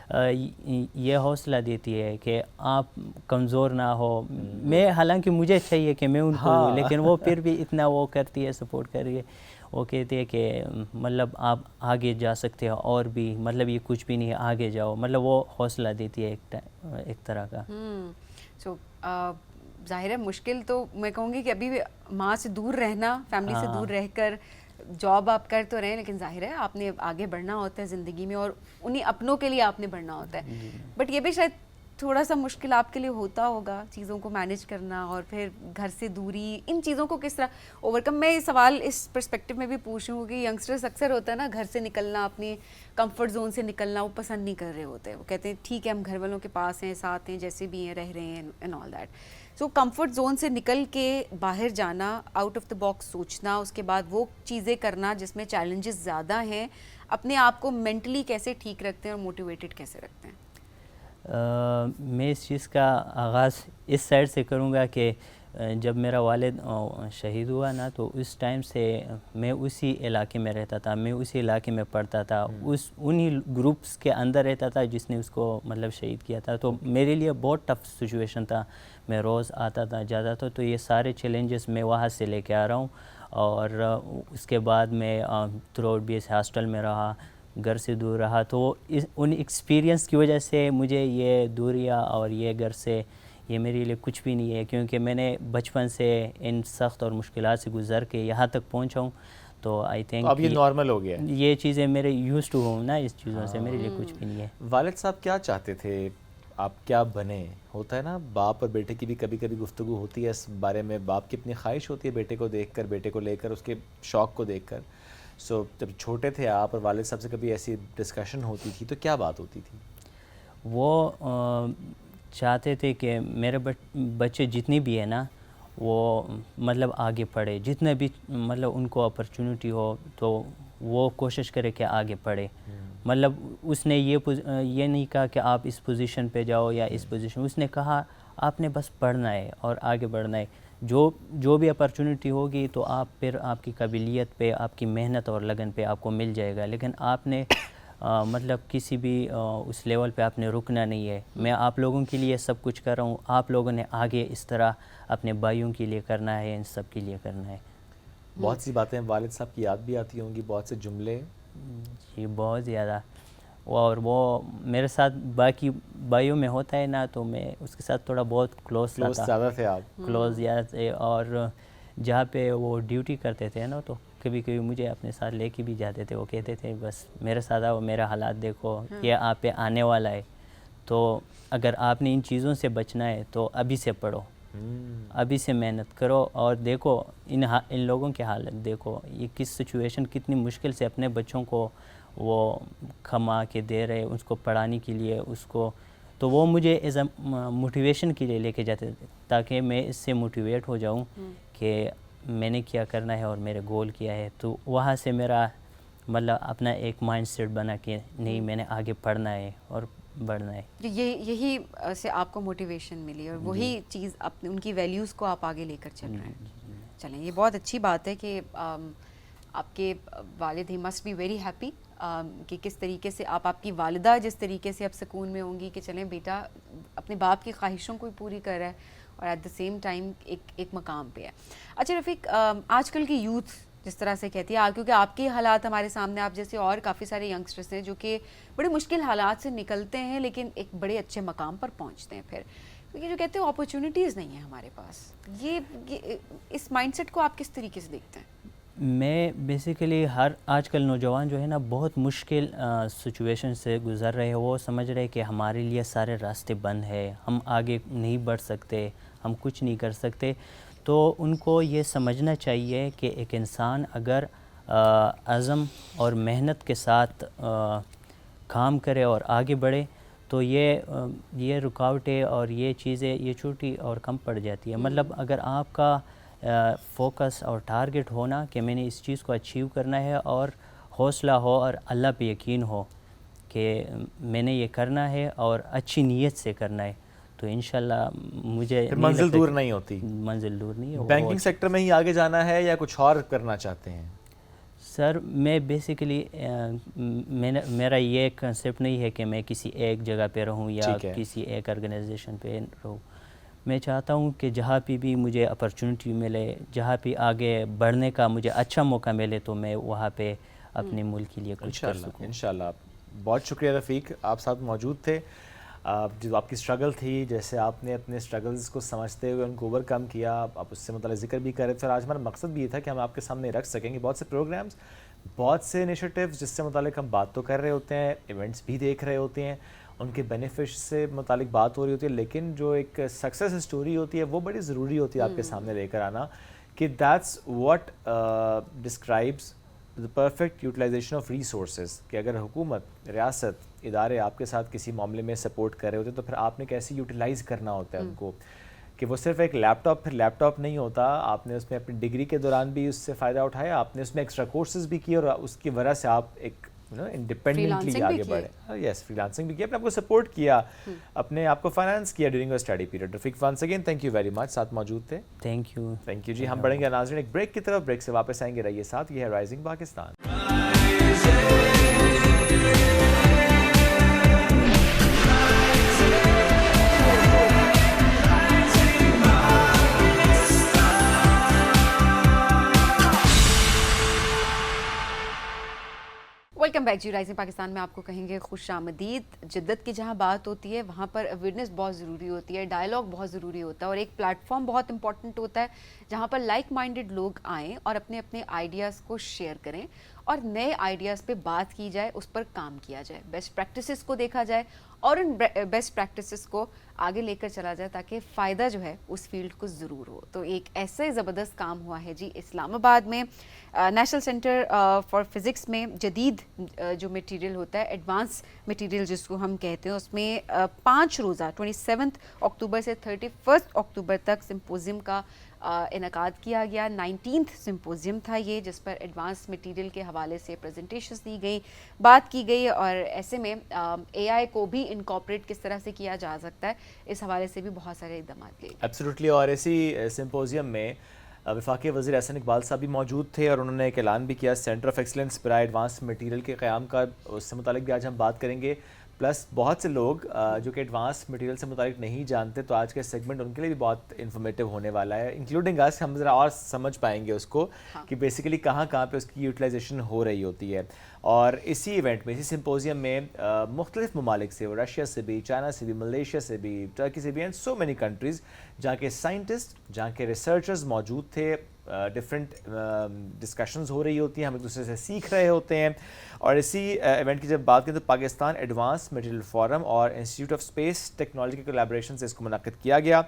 E: ये हौसला देती है कि आप कमज़ोर ना हो। मैं हालांकि मुझे चाहिए कि मैं उनको दूँ, लेकिन वो फिर भी इतना वो करती है, सपोर्ट कर रही है। वो कहती है कि मतलब आप आगे जा सकते हो, और भी मतलब ये कुछ भी नहीं है, आगे जाओ। मतलब वो हौसला देती है एक तरह का।
A: सो जाहिर है मुश्किल तो मैं कहूँगी कि अभी माँ से दूर रहना, फैमिली से दूर रहकर जॉब आप कर तो रहे हैं, लेकिन जाहिर है आपने आगे बढ़ना होता है ज़िंदगी में, और उन्हीं अपनों के लिए आपने बढ़ना होता है। बट ये भी शायद थोड़ा सा मुश्किल आपके लिए होता होगा, चीज़ों को मैनेज करना, और फिर घर से दूरी, इन चीज़ों को किस तरह ओवरकम। मैं ये सवाल इस पर्सपेक्टिव में भी पूछ रही हूँ कि यंगस्टर्स अक्सर होता है ना, घर से निकलना, अपनी कंफर्ट जोन से निकलना वो पसंद नहीं कर रहे होते। वो कहते हैं ठीक है, हम घर वालों के पास हैं, साथ हैं, जैसे भी हैं, रह रहे हैं and all that. So comfort zone से निकल के बाहर जाना, आउट ऑफ द बॉक्स सोचना, उसके बाद वो चीज़ें करना जिसमें चैलेंजेस ज़्यादा हैं, अपने आप को मेंटली कैसे ठीक रखते हैं और मोटिवेटेड कैसे रखते हैं?
E: मैं इस चीज़ का आगाज़ इस साइड से करूँगा कि जब मेरा वालिद शहीद हुआ ना, तो उस टाइम से मैं उसी इलाके में रहता था, मैं उसी इलाके में पढ़ता था, उन्हीं ग्रुप्स के अंदर रहता था जिसने उसको मतलब शहीद किया था। तो मेरे लिए बहुत टफ सिचुएशन था, मैं रोज़ आता था जाता था। तो ये सारे चैलेंजेस मैं वहाँ से लेके आ रहा हूँ। और उसके बाद मैं थ्रू आउट BS हॉस्टल में रहा, घर से दूर रहा। तो उन एक्सपीरियंस की वजह से मुझे ये दूरियाँ और ये घर से ये मेरे लिए कुछ भी नहीं है, क्योंकि मैंने बचपन से इन सख्त और मुश्किलात से गुज़र के यहाँ तक पहुँचा हूँ। तो आई थिंक
B: अब ये नॉर्मल हो गया है।
E: ये चीज़ें मेरे यूज़ टू हूँ ना, इस चीज़ों से मेरे लिए कुछ भी नहीं है।
B: वालिद साहब क्या चाहते थे, आप क्या बने? होता है ना, बाप और बेटे की भी कभी कभी गुफ्तगू होती है इस बारे में। बाप की अपनी ख्वाहिश होती है बेटे को देखकर, बेटे को लेकर, उसके शौक़ को देखकर। सो जब छोटे थे आप और वालिद साहब से कभी ऐसी डिस्कशन होती थी तो क्या बात होती थी?
E: वो चाहते थे कि मेरे बच्चे जितनी भी है ना, वो मतलब आगे पढ़े, जितने भी मतलब उनको अपॉर्चुनिटी हो तो वो कोशिश करे कि आगे पढ़े। मतलब उसने ये नहीं कहा कि आप इस पोजीशन पे जाओ या इस पोजीशन, उसने कहा आपने बस पढ़ना है और आगे बढ़ना है। जो भी अपॉर्चुनिटी होगी तो आप फिर आपकी काबिलियत पे, आपकी मेहनत और लगन पे आपको मिल जाएगा, लेकिन आपने मतलब किसी भी उस लेवल पे आपने रुकना नहीं है। मैं आप लोगों के लिए सब कुछ कर रहा हूँ, आप लोगों ने आगे इस तरह अपने भाइयों के लिए करना है, इन सब के लिए करना है।
B: बहुत सी बातें वालिद साहब की याद भी आती होंगी, बहुत से जुमले?
E: जी बहुत ज़्यादा। और वो मेरे साथ बाकी भाइयों में होता है ना, तो मैं उसके साथ थोड़ा बहुत क्लोज था।
B: ज़्यादा थे आप?
E: क्लोज ज़्यादा थे। और जहाँ पे वो ड्यूटी करते थे ना, तो कभी कभी मुझे अपने साथ लेके भी जाते थे। वो कहते थे बस मेरे साथ आओ, मेरा हालात देखो, ये आप पे आने वाला है। तो अगर आपने इन चीज़ों से बचना है तो अभी से पढ़ो, अभी से मेहनत करो और देखो इन लोगों की हालत देखो, ये किस सिचुएशन, कितनी मुश्किल से अपने बच्चों को वो कमा के दे रहे, उसको पढ़ाने के लिए उसको। तो वो मुझे एज अ मोटिवेशन के लिए लेके जाते थे, ताकि मैं इससे मोटिवेट हो जाऊं कि मैंने क्या करना है और मेरे गोल क्या है। तो वहाँ से मेरा मतलब अपना एक माइंडसेट बना कि नहीं, मैंने आगे पढ़ना है और बढ़ना है।
A: यही से आपको मोटिवेशन मिली और वही चीज़ अपने उनकी वैल्यूज़ को आप आगे लेकर चल रहे हैं। चलें, ये बहुत अच्छी बात है कि आपके वालिद he must be very happy कि किस तरीके से आपकी वालिदा जिस तरीके से अब सुकून में होंगी कि चलें बेटा अपने बाप की ख्वाहिशों को पूरी कर रहा है और एट द सेम टाइम एक मकाम पे है। अच्छा रफ़ीक, आजकल की यूथ जिस तरह से कहती है, क्योंकि आपके हालात हमारे सामने, आप जैसे और काफ़ी सारे यंगस्टर्स हैं जो कि बड़े मुश्किल हालात से निकलते हैं लेकिन एक बड़े अच्छे मकाम पर पहुंचते हैं फिर, क्योंकि जो कहते हैं अपॉर्चुनिटीज़ नहीं है हमारे पास। ये इस माइंडसेट को आप किस तरीके से देखते हैं?
E: मैं बेसिकली आजकल नौजवान जो है ना, बहुत मुश्किल सिचुएशन से गुज़र रहे हैं। वो समझ रहे हैं कि हमारे लिए सारे रास्ते बंद है, हम आगे नहीं बढ़ सकते, हम कुछ नहीं कर सकते। तो उनको ये समझना चाहिए कि एक इंसान अगर अज़म और मेहनत के साथ काम करे और आगे बढ़े तो ये रुकावटें और ये चीज़ें ये छोटी और कम पड़ जाती है। मतलब अगर आपका फोकस और टारगेट हो ना कि मैंने इस चीज़ को अचीव करना है और हौसला हो और अल्लाह पे यकीन हो कि मैंने ये करना है और अच्छी नीयत से करना है, तो इंशाल्लाह मुझे
B: मंजिल दूर नहीं होती।
E: मंजिल दूर नहीं है।
B: बैंकिंग सेक्टर में ही आगे जाना है या कुछ और करना चाहते हैं?
E: सर मैं बेसिकली मेरा ये कंसेप्ट नहीं है कि मैं किसी एक जगह पे रहूं या किसी एक ऑर्गेनाइजेशन पे रहूं। मैं चाहता हूं कि जहाँ पे भी मुझे अपॉर्चुनिटी मिले, जहाँ पे आगे बढ़ने का मुझे अच्छा मौका मिले, तो मैं वहाँ पे अपने मुल्क के लिए कुछ कर सकूं।
B: इंशाल्लाह। बहुत शुक्रिया रफ़ीक, आप साथ मौजूद थे। जो आपकी स्ट्रगल थी, जैसे आपने अपने स्ट्रगल्स को समझते हुए उनको ओवरकम किया, आप उससे मतलब ज़िक्र भी कर रहे थे। और आज हमारा मकसद भी ये था कि हम आपके सामने रख सकेंगे बहुत से प्रोग्राम्स, बहुत से इनिशिएटिव्स जिससे मुतालिक हम बात तो कर रहे होते हैं, इवेंट्स भी देख रहे होते हैं, उनके बेनिफिट्स से मुतालिक बात हो रही होती है, लेकिन जो एक सक्सेस स्टोरी होती है वो बड़ी ज़रूरी होती है आपके सामने लेकर आना, कि that's what describes the perfect utilisation of resources. कि अगर हुकूमत, रियासत, इदारे आपके साथ किसी मामले में सपोर्ट कर रहे होते तो फिर आपने कैसे यूटिलाइज़ करना होता है उनको, कि वो सिर्फ एक लैपटॉप फिर लैपटॉप नहीं होता। आपने उसमें अपनी डिग्री के दौरान भी उससे फ़ायदा उठाया, आपने उसमें एक्स्ट्रा कोर्सेज़ भी किए और उसकी वजह से आप एक इंडिपेंडेंटली
A: Freelancing
B: आगे
A: भी
B: बढ़े। यस, फ्रीलांसिंग भी किया, अपने आपको सपोर्ट किया, अपने आपको फाइनेंस किया during your study period. Rafiq, once again thank you very much, साथ मौजूद थे।
E: Thank you.
B: थैंक यू जी। हम बढ़ेंगे नाज़रीन एक ब्रेक की तरफ, ब्रेक से वापस आएंगे, रहिए साथ। ये है राइजिंग पाकिस्तान।
A: वेलकम बैक जी। राइजिंग पाकिस्तान में आपको कहेंगे खुश आमदीद। जिद्दत की जहाँ बात होती है वहाँ पर अवेयरनेस बहुत ज़रूरी होती है, डायलॉग बहुत ज़रूरी होता है, और एक प्लेटफॉर्म बहुत इंपॉर्टेंट होता है जहाँ पर लाइक माइंडेड लोग आएँ और अपने अपने आइडियाज़ को शेयर करें और नए आइडियाज़ पे बात की जाए, उस पर काम किया जाए, बेस्ट प्रैक्टिसेस को देखा जाए और उन बेस्ट प्रैक्टिसेस को आगे लेकर चला जाए ताकि फ़ायदा जो है उस फील्ड को ज़रूर हो। तो एक ऐसे ज़बरदस्त काम हुआ है जी इस्लामाबाद में, नेशनल सेंटर फॉर फिज़िक्स में जदीद जो मटेरियल होता है, एडवांस मटेरियल जिसको हम कहते हैं, उसमें 5 रोज़ा 27 अक्टूबर से 31 अक्टूबर तक सिम्पोजियम का इनकाद किया गया। 19th सिम्पोजियम था ये, जिस पर एडवांस मटेरियल के हवाले से प्रेजेंटेशंस दी गई, बात की गई, और ऐसे में AI को भी इनकॉर्पोरेट किस तरह से किया जा सकता है, इस हवाले से भी बहुत सारे इक़दाम लिए गए।
B: एब्सोल्युटली। और इसी सिम्पोजियम में वफाकी वज़ीर एहसन इकबाल साहब भी मौजूद थे और उन्होंने एक ऐलान भी किया सेंटर ऑफ एक्सलेंस बराए एडवांस मटेरियल के क़याम का। उससे मुतालिक भी आज हम बात करेंगे। प्लस बहुत से लोग जो कि एडवांस मटेरियल से मुतालिक नहीं जानते, तो आज के सेगमेंट उनके लिए भी बहुत इन्फॉर्मेटिव होने वाला है, इंक्लूडिंग आज हम ज़रा और समझ पाएंगे उसको कि बेसिकली कहाँ कहाँ पे उसकी यूटिलाइजेशन हो रही होती है। और इसी इवेंट में, इसी सिम्पोजियम में मुख्तलिफ ममालिक से, रशिया से भी, चाइना से भी, मलेशिया से भी, टर्की से भी, एंड सो मैनी कंट्रीज़, जहाँ के साइंटिस्ट, जहाँ के रिसर्चर्स मौजूद थे। डिफरेंट डिस्कशंस हो रही होती हैं, हम एक दूसरे से सीख रहे होते हैं। और इसी इवेंट की जब बात करें तो पाकिस्तान एडवांस मटेरियल फोरम और इंस्टीट्यूट ऑफ स्पेस टेक्नोलॉजी के कोलैबोरेशन से इसको मुनक़्क़िद किया गया।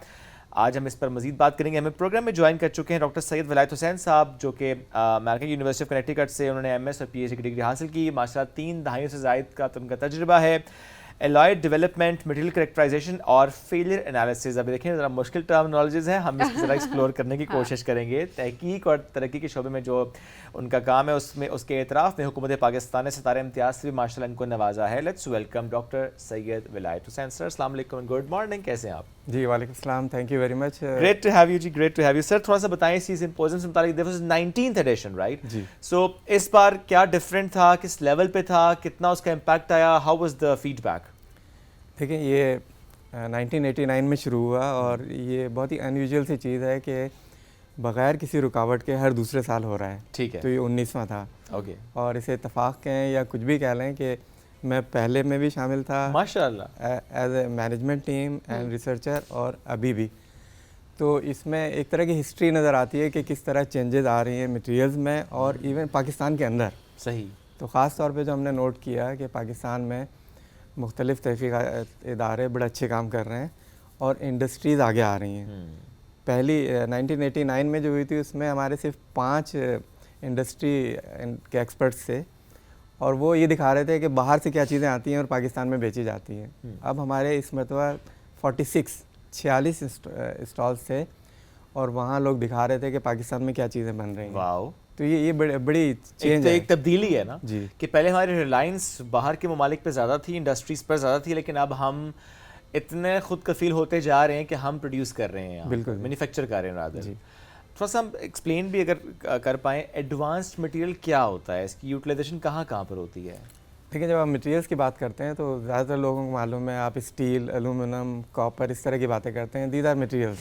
B: आज हम इस पर मजीद बात करेंगे। हमें प्रोग्राम में ज्वाइन कर चुके हैं डॉक्टर सैयद वलायत हुसैन साहब, जो कि अमेरिका की यूनिवर्सिटी ऑफ कनेक्टिकट से उन्होंने MS और PhD की डिग्री हासिल की। माशाल्लाह 3 दहाइयों से ज़ायद का उनका तजुर्बा है। एलॉयड डेवलपमेंट, मटेरियल करेक्टराइजेशन और फेलियर एनालिसिस। अभी देखिए ज़रा मुश्किल टर्मिनोलॉजीज़ हैं, हम इसको ज़रा एक्सप्लोर करने की कोशिश करेंगे। तहकीक और तरक्की के शोबे में जो उनका काम है, उसमें उसके एतराफ़ में हुकूमत पाकिस्तान ने सितारे इम्तियाज़ से भी माशाल्लाह इनको नवाजा है। Let's welcome doctor Syed Wilayat Hussain sir. अस्सलाम वालेकुम एंड गुड मॉर्निंग, कैसे हैं आप?
F: जी वालेकुम सलाम, thank you very much.
B: Great to have you जी, great to have you sir. थोड़ा सा बताएं इसी सिम्पोजियम से मुतालिक। This was 19th edition, right?
F: जी।
B: सो इस बार क्या डिफरेंट था, किस लेवल पे था, कितना उसका इम्पैक्ट आया, हाउ वाज द फीडबैक?
F: देखिए, ये 1989 में शुरू हुआ और ये बहुत ही अनयूजुअल सी चीज़ है कि बग़ैर किसी रुकावट के हर दूसरे साल हो रहा है।
B: ठीक है।
F: तो ये 19वां था।
B: ओके।
F: और इसे इत्तफाक कहें या कुछ भी कह लें कि मैं पहले में भी शामिल था
B: माशाल्लाह
F: as a management team and researcher, और अभी भी। तो इसमें एक तरह की हिस्ट्री नज़र आती है कि किस तरह चेंजेस आ रही हैं मटेरियल्स में और इवन पाकिस्तान के अंदर।
B: सही।
F: तो ख़ास तौर पे जो हमने नोट किया कि पाकिस्तान में मुख्तलिफ़ तहक़ीक़ाती इदारे बड़े अच्छे काम कर रहे हैं और इंडस्ट्रीज़ आगे आ रही हैं। पहली 1989 में जो हुई थी उसमें हमारे सिर्फ 5 इंडस्ट्री के एक्सपर्ट्स थे और वो ये दिखा रहे थे कि बाहर से क्या चीज़ें आती हैं और पाकिस्तान में बेची जाती हैं। अब हमारे इस मरतबा 46 स्टॉल्स थे और वहाँ लोग दिखा रहे थे कि पाकिस्तान में क्या चीज़ें बन रही हैं।
B: वाओ।
F: तो ये बड़ी चेंज है,
B: एक तब्दीली है ना
F: जी।
B: कि पहले हमारी रिलायंस बाहर के ममालिक पे ज़्यादा थी, इंडस्ट्रीज़ पर ज़्यादा थी, लेकिन अब हम इतने खुद कफील होते जा रहे हैं कि हम प्रोड्यूस कर रहे हैं,
F: बिल्कुल
B: मैन्युफैक्चर कर रहे हैं रादर।
F: जी।
B: थोड़ा सा हम एक्सप्लेन भी अगर कर पाएँ, एडवांस्ड मटेरियल क्या होता है, इसकी यूटिलाइजेशन कहाँ कहाँ पर होती है?
F: देखिए, जब आप मटेरियल्स की बात करते हैं तो ज़्यादातर लोगों को मालूम है, आप स्टील, एलुमिनियम, कॉपर इस तरह की बातें करते हैं, दीज आर मटेरियल्स।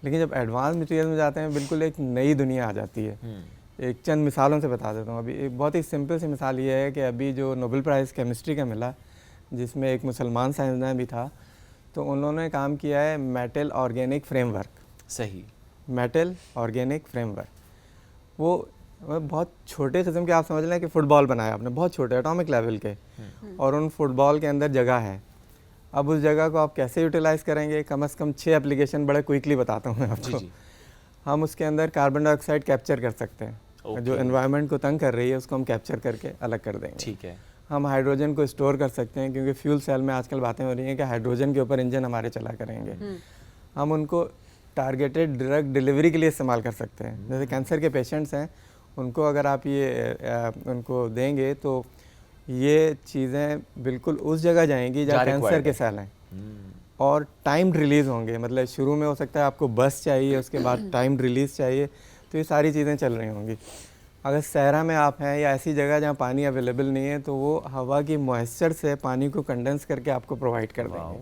F: लेकिन जब एडवांस मटेरियल में जाते हैं बिल्कुल एक नई दुनिया आ जाती है। एक चंद मिसालों से बता देता हूँ। अभी एक बहुत ही सिंपल सी मिसाल ये है कि अभी जो नोबेल प्राइज़ केमिस्ट्री का मिला, जिसमें एक मुसलमान साइंसदान भी था, तो उन्होंने काम किया है मेटल ऑर्गेनिक फ्रेमवर्क।
B: सही।
F: मेटल ऑर्गेनिक फ्रेमवर्क, वो बहुत छोटे किस्म के, आप समझ लें कि फ़ुटबॉल बनाया आपने, बहुत छोटे एटॉमिक लेवल के, और उन फुटबॉल के अंदर जगह है। अब उस जगह को आप कैसे यूटिलाइज़ करेंगे? कम से कम 6 एप्लीकेशन बड़े क्विकली बताता हूँ मैं आपको। हम उसके अंदर कार्बन डाइऑक्साइड कैप्चर कर सकते हैं। जो एनवायरनमेंट को तंग कर रही है उसको हम कैप्चर करके अलग कर देंगे।
B: ठीक है।
F: हम हाइड्रोजन को स्टोर कर सकते हैं, क्योंकि फ्यूल सेल में आजकल बातें हो रही हैं कि हाइड्रोजन के ऊपर इंजन हमारे चला करेंगे। हम उनको टारगेटेड ड्रग डिलीवरी के लिए इस्तेमाल कर सकते हैं। जैसे कैंसर के पेशेंट्स हैं, उनको अगर आप ये उनको देंगे तो ये चीज़ें बिल्कुल उस जगह जाएंगी जहाँ
B: जहाँ
F: कैंसर
B: required
F: के
B: है।
F: सेल हैं, और टाइम रिलीज़ होंगे। मतलब शुरू में हो सकता है आपको बस चाहिए, उसके बाद टाइम रिलीज़ चाहिए, तो ये सारी चीज़ें चल रही होंगी। अगर सहरा में आप हैं या ऐसी जगह जहाँ पानी अवेलेबल नहीं है, तो वो हवा की मॉइस्चर से पानी को कंडेंस करके आपको प्रोवाइड कर देंगे।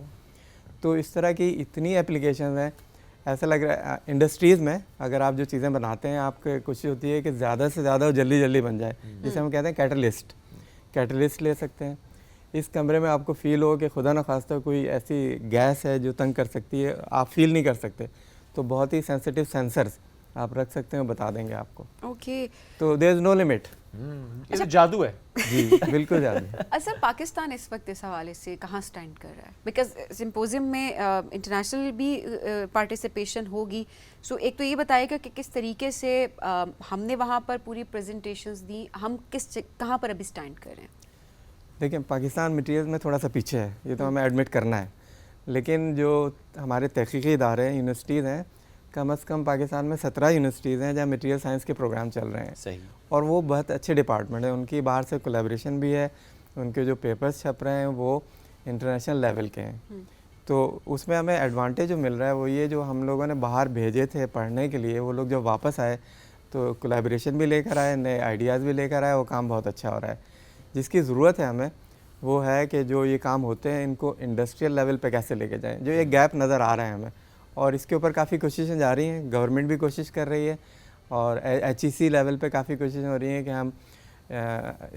F: तो इस तरह की इतनी एप्लीकेशन हैं। ऐसा लग रहा है इंडस्ट्रीज़ में अगर आप जो चीज़ें बनाते हैं, आपकी कोशिश होती है कि ज़्यादा से ज़्यादा जल्दी जल्दी बन जाए, जिसे हम कहते हैं कैटलिस्ट ले सकते हैं। इस कमरे में आपको फील हो कि खुदा न खास्ता कोई ऐसी गैस है जो तंग कर सकती है, आप फील नहीं कर सकते, तो बहुत ही सेंसिटिव सेंसर्स आप रख सकते हैं, बता देंगे आपको।
A: ओके
F: तो देयर इज़ नो लिमिट।
B: ये तो जादू है।
F: जी बिल्कुल ज़्यादा।
A: असर पाकिस्तान इस वक्त इस हवाले से कहाँ स्टैंड कर रहा है? बिकॉज सिंपोजियम में इंटरनेशनल भी पार्टिसिपेशन होगी, सो एक तो ये बताएगा कि किस तरीके से हमने वहाँ पर पूरी प्रेजेंटेशंस दी, हम कहाँ पर अभी स्टैंड कर रहे हैं?
F: देखिए, पाकिस्तान मटेरियल्स में थोड़ा सा पीछे है, ये तो हमें एडमिट करना है, लेकिन जो हमारे तहकीकी इदारे हैं, यूनिवर्सिटीज़ हैं, कम से कम पाकिस्तान में 17 यूनिवर्सिटीज़ हैं जहाँ मटेरियल साइंस के प्रोग्राम चल रहे हैं।
B: सही।
F: और वो बहुत अच्छे डिपार्टमेंट हैं, उनकी बाहर से कोलैबोरेशन भी है, उनके जो पेपर्स छप रहे हैं वो इंटरनेशनल लेवल के हैं। तो उसमें हमें एडवांटेज जो मिल रहा है वो ये, जो हम लोगों ने बाहर भेजे थे पढ़ने के लिए, वो लोग जब वापस आए तो कोलैबोरेशन भी लेकर आए, नए आइडियाज़ भी लेकर आए, वो काम बहुत अच्छा हो रहा है। जिसकी ज़रूरत है हमें वो है कि जो ये काम होते हैं इनको इंडस्ट्रियल लेवल पे कैसे लेके जाएं, जो ये गैप नज़र आ रहा है हमें, और इसके ऊपर काफ़ी कोशिशें जा रही हैं, गवर्नमेंट भी कोशिश कर रही है, और HEC लेवल पे काफ़ी कोशिशें हो रही हैं कि हम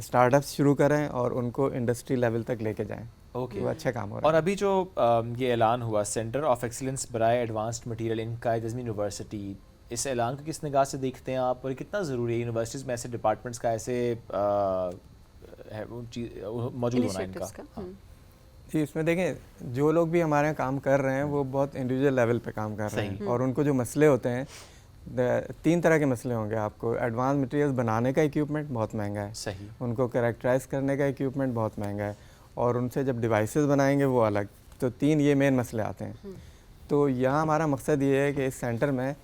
F: स्टार्टअप्स शुरू करें और उनको इंडस्ट्री लेवल तक लेके जाएं।
B: ओके।
F: वो अच्छा काम हो रहा
B: और
F: है।
B: अभी जो ये ऐलान हुआ सेंटर ऑफ एक्सीलेंस बराए एडवांस्ड मटेरियल इन कायद-ए-आज़मी यूनिवर्सिटी, इस ऐलान को किस निगाह से देखते हैं आप, और कितना ज़रूरी है यूनिवर्सिटीज़ में ऐसे डिपार्टमेंट्स का ऐसे है मौजूद होना इनका?
A: Initiatives का?
F: जी, इसमें देखें जो लोग भी हमारे यहाँ काम कर रहे हैं वो बहुत इंडिविजुअल लेवल पे काम कर रहे हैं, और उनको जो मसले होते हैं, 3 तरह के मसले होंगे आपको। एडवांस मटेरियल्स बनाने का इक्विपमेंट बहुत महंगा है,
B: सही।
F: उनको कैरेक्टराइज करने का इक्विपमेंट बहुत महंगा है, और उनसे जब डिवाइसेस बनाएंगे वो अलग। तो 3 ये मेन मसले आते हैं। तो यहाँ हमारा मकसद ये है कि इस सेंटर में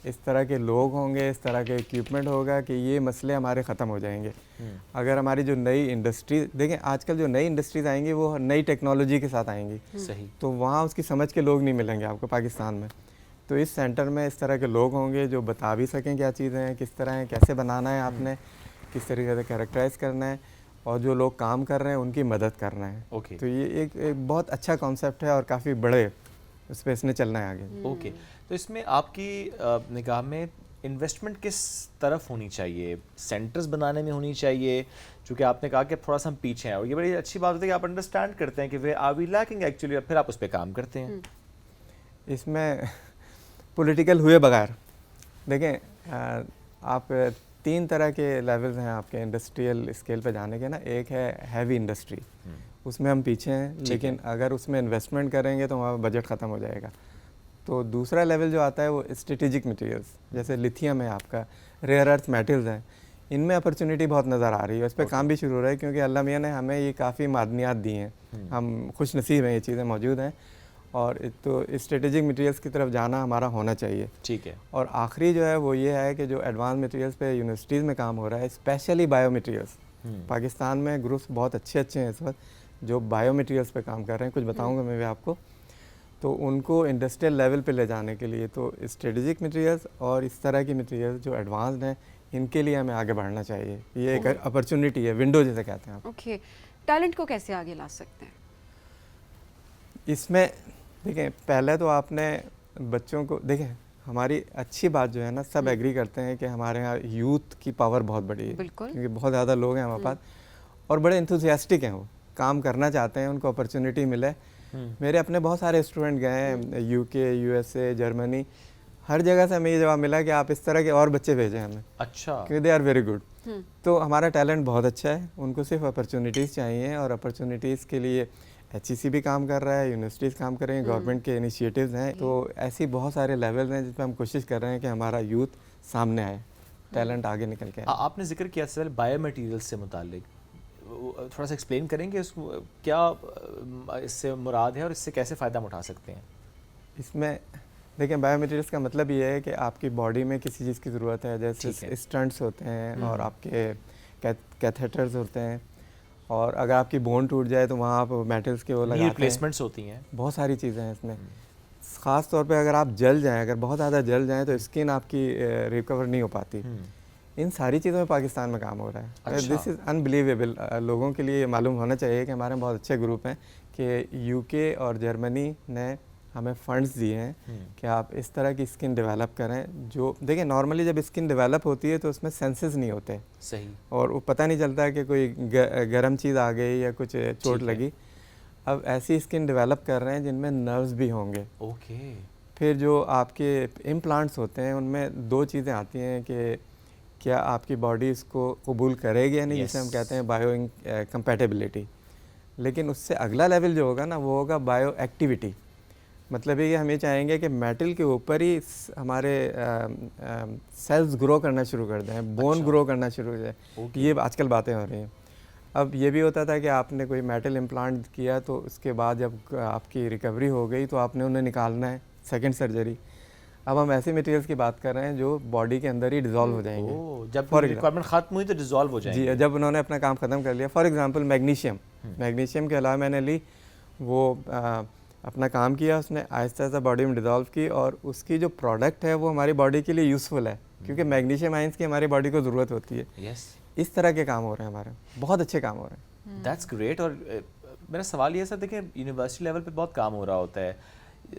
F: इस तरह के लोग होंगे, इस तरह के इक्विपमेंट होगा कि ये मसले हमारे ख़त्म हो जाएंगे। अगर हमारी जो नई इंडस्ट्री, देखें आजकल जो नई इंडस्ट्रीज़ आएंगी वो नई टेक्नोलॉजी के साथ आएंगी,
B: सही।
F: तो वहाँ उसकी समझ के लोग नहीं मिलेंगे आपको पाकिस्तान में। तो इस सेंटर में इस तरह के लोग होंगे जो बता भी सकें क्या चीज़ें हैं, किस तरह हैं, कैसे बनाना है आपने, किस तरीके से कैरेक्टराइज करना है, और जो लोग काम कर रहे हैं उनकी मदद करना है।
B: ओके।
F: तो ये एक बहुत अच्छा कॉन्सेप्ट है और काफ़ी बड़े उस पर इसने चलना है आगे।
B: ओके। तो इसमें आपकी निगाह में इन्वेस्टमेंट किस तरफ होनी चाहिए? सेंटर्स बनाने में होनी चाहिए, चूँकि आपने कहा कि अब थोड़ा सा हम पीछे हैं, और ये बड़ी अच्छी बात होती है कि आप अंडरस्टैंड करते हैं कि वे आर वी लैकिंग एक्चुअली, फिर आप उस पर काम करते हैं।
F: इसमें पॉलिटिकल हुए बगैर, देखें आप 3 तरह के लेवल्स हैं आपके इंडस्ट्रियल स्केल पे जाने के ना। एक है हैवी इंडस्ट्री, उसमें हम पीछे हैं, लेकिन अगर उसमें इन्वेस्टमेंट करेंगे तो हमारा बजट ख़त्म हो जाएगा। तो दूसरा लेवल जो आता है वो स्ट्रेटेजिक मटेरियल्स, जैसे लिथियम है आपका, रेयर अर्थ मेटल्स हैं, इनमें अपॉर्चुनिटी बहुत नज़र आ रही है। उस पर काम भी शुरू हो रहा है, क्योंकि अल्लाह मियाँ ने हमें ये काफ़ी मादनियात दी हैं, हम खुश नसीब हैं, ये चीज़ें मौजूद हैं, और तो स्ट्रेटेजिक मटेरियल्स की तरफ जाना हमारा होना चाहिए।
B: ठीक है।
F: और आखिरी जो है वो ये है कि जो एडवांस मटेरियल्स पे यूनिवर्सिटीज़ में काम हो रहा है, स्पेशली बायो मटेरियल्स, पाकिस्तान में ग्रुप्स बहुत अच्छे हैं इस वक्त जो बायो मटेरियल्स पे काम कर रहे हैं, कुछ बताऊंगा मैं भी आपको। तो उनको इंडस्ट्रियल लेवल पे ले जाने के लिए तो स्ट्रेटेजिक मटेरियल्स और इस तरह की मटेरियल्स जो एडवांस्ड हैं, इनके लिए हमें आगे बढ़ना चाहिए। ये एक अपॉर्चुनिटी है, विंडो जैसे कहते हैं आप।
A: ओके, टैलेंट को कैसे आगे ला सकते हैं?
F: इसमें देखें, पहले तो आपने बच्चों को, देखें हमारी अच्छी बात जो है ना, सब एग्री करते हैं कि हमारे यहाँ यूथ की पावर बहुत बड़ी है,
A: बिल्कुल।
F: क्योंकि बहुत ज़्यादा लोग हैं हमारे पास, और बड़े इंथुसियास्टिक हैं, वो काम करना चाहते हैं, उनको अपॉर्चुनिटी मिले। मेरे अपने बहुत सारे स्टूडेंट गए हैं UK, USA, जर्मनी, हर जगह से हमें ये जवाब मिला कि आप इस तरह के और बच्चे भेजें हमें।
B: अच्छा।
F: क्योंकि दे आर वेरी गुड। तो हमारा टैलेंट बहुत अच्छा है, उनको सिर्फ अपॉर्चुनिटीज़ चाहिए, और अपॉर्चुनिटीज़ के लिए HEC भी काम कर रहा है, यूनिवर्सिटीज़ काम कर रही हैं, गवर्नमेंट के इनिशिएटिव्स हैं। तो ऐसी बहुत सारे लेवल्स हैं जिस पर हम कोशिश कर रहे हैं कि हमारा यूथ सामने आए, टैलेंट आगे निकल के आए।
B: आपने जिक्र किया सर बायो मटेरियल्स से मुतालिक, थोड़ा सा एक्सप्लेन करेंगे उसको, क्या इससे मुराद है और इससे कैसे फ़ायदा हम उठा सकते हैं?
F: इसमें देखिए, बायो मटेरियल्स का मतलब ये है कि आपकी बॉडी में किसी चीज़ की ज़रूरत है, जैसे स्टंट्स होते हैं और आपके कैथेटर्स होते हैं, और अगर आपकी बोन टूट जाए तो वहाँ आप मेटल्स के वो लगाते हैं,
B: रिप्लेसमेंट्स होती हैं।
F: बहुत सारी चीज़ें हैं इसमें। ख़ास तौर पे अगर आप जल जाएं, अगर बहुत ज़्यादा जल जाएं तो स्किन आपकी रिकवर नहीं हो पाती। इन सारी चीज़ों में पाकिस्तान में काम हो रहा है।
B: अच्छा।
F: This is unbelievable. लोगों के लिए मालूम होना चाहिए कि हमारे बहुत अच्छे ग्रुप हैं कि यूके और जर्मनी ने हमें फंड्स दिए हैं कि आप इस तरह की स्किन डेवलप करें। जो देखिए नॉर्मली जब स्किन डेवलप होती है तो उसमें सेंसेस नहीं होते,
B: सही।
F: और वो पता नहीं चलता कि कोई गर्म चीज़ आ गई या कुछ चोट लगी। अब ऐसी स्किन डेवलप कर रहे हैं जिनमें नर्व्स भी होंगे।
B: ओके।
F: फिर जो आपके इम्प्लांट्स होते हैं उनमें दो चीज़ें आती हैं कि क्या आपकी बॉडी इसको कबूल करेगी या नहीं, जिसे हम कहते हैं बायो कंपैटिबिलिटी। लेकिन उससे अगला लेवल जो होगा ना वो होगा बायो एक्टिविटी। मतलब ये कि हम ये चाहेंगे कि मेटल के ऊपर ही हमारे सेल्स ग्रो करना शुरू कर दें, बोन ग्रो करना शुरू हो जाए। ये आजकल बातें हो रही हैं। अब ये भी होता था कि आपने कोई मेटल इम्प्लांट किया तो उसके बाद जब आपकी रिकवरी हो गई तो आपने उन्हें निकालना है, सेकंड सर्जरी। अब हम ऐसे मटेरियल्स की बात कर रहे हैं जो बॉडी के अंदर ही डिज़ोल्व हो जाएंगे।
B: जब रिक्वायरमेंट खत्म हुई तो डिसॉल्व हो जाएंगे।
F: जी, जब उन्होंने अपना काम ख़त्म कर लिया। फॉर एग्जांपल मैग्नीशियम के अलावा मैंने ली वो अपना काम किया, उसने आहिस्ता आहिस्ता बॉडी में डिज़ोल्व की और उसकी जो प्रोडक्ट है वो हमारी बॉडी के लिए यूज़फुल है, क्योंकि मैग्नीशियम आयंस की हमारी बॉडी को ज़रूरत होती है। इस तरह के काम हो रहे हैं हमारे, बहुत अच्छे काम हो रहे हैं।
B: That's great. और मेरा सवाल ये सर, देखिए यूनिवर्सिटी लेवल पे बहुत काम हो रहा होता है,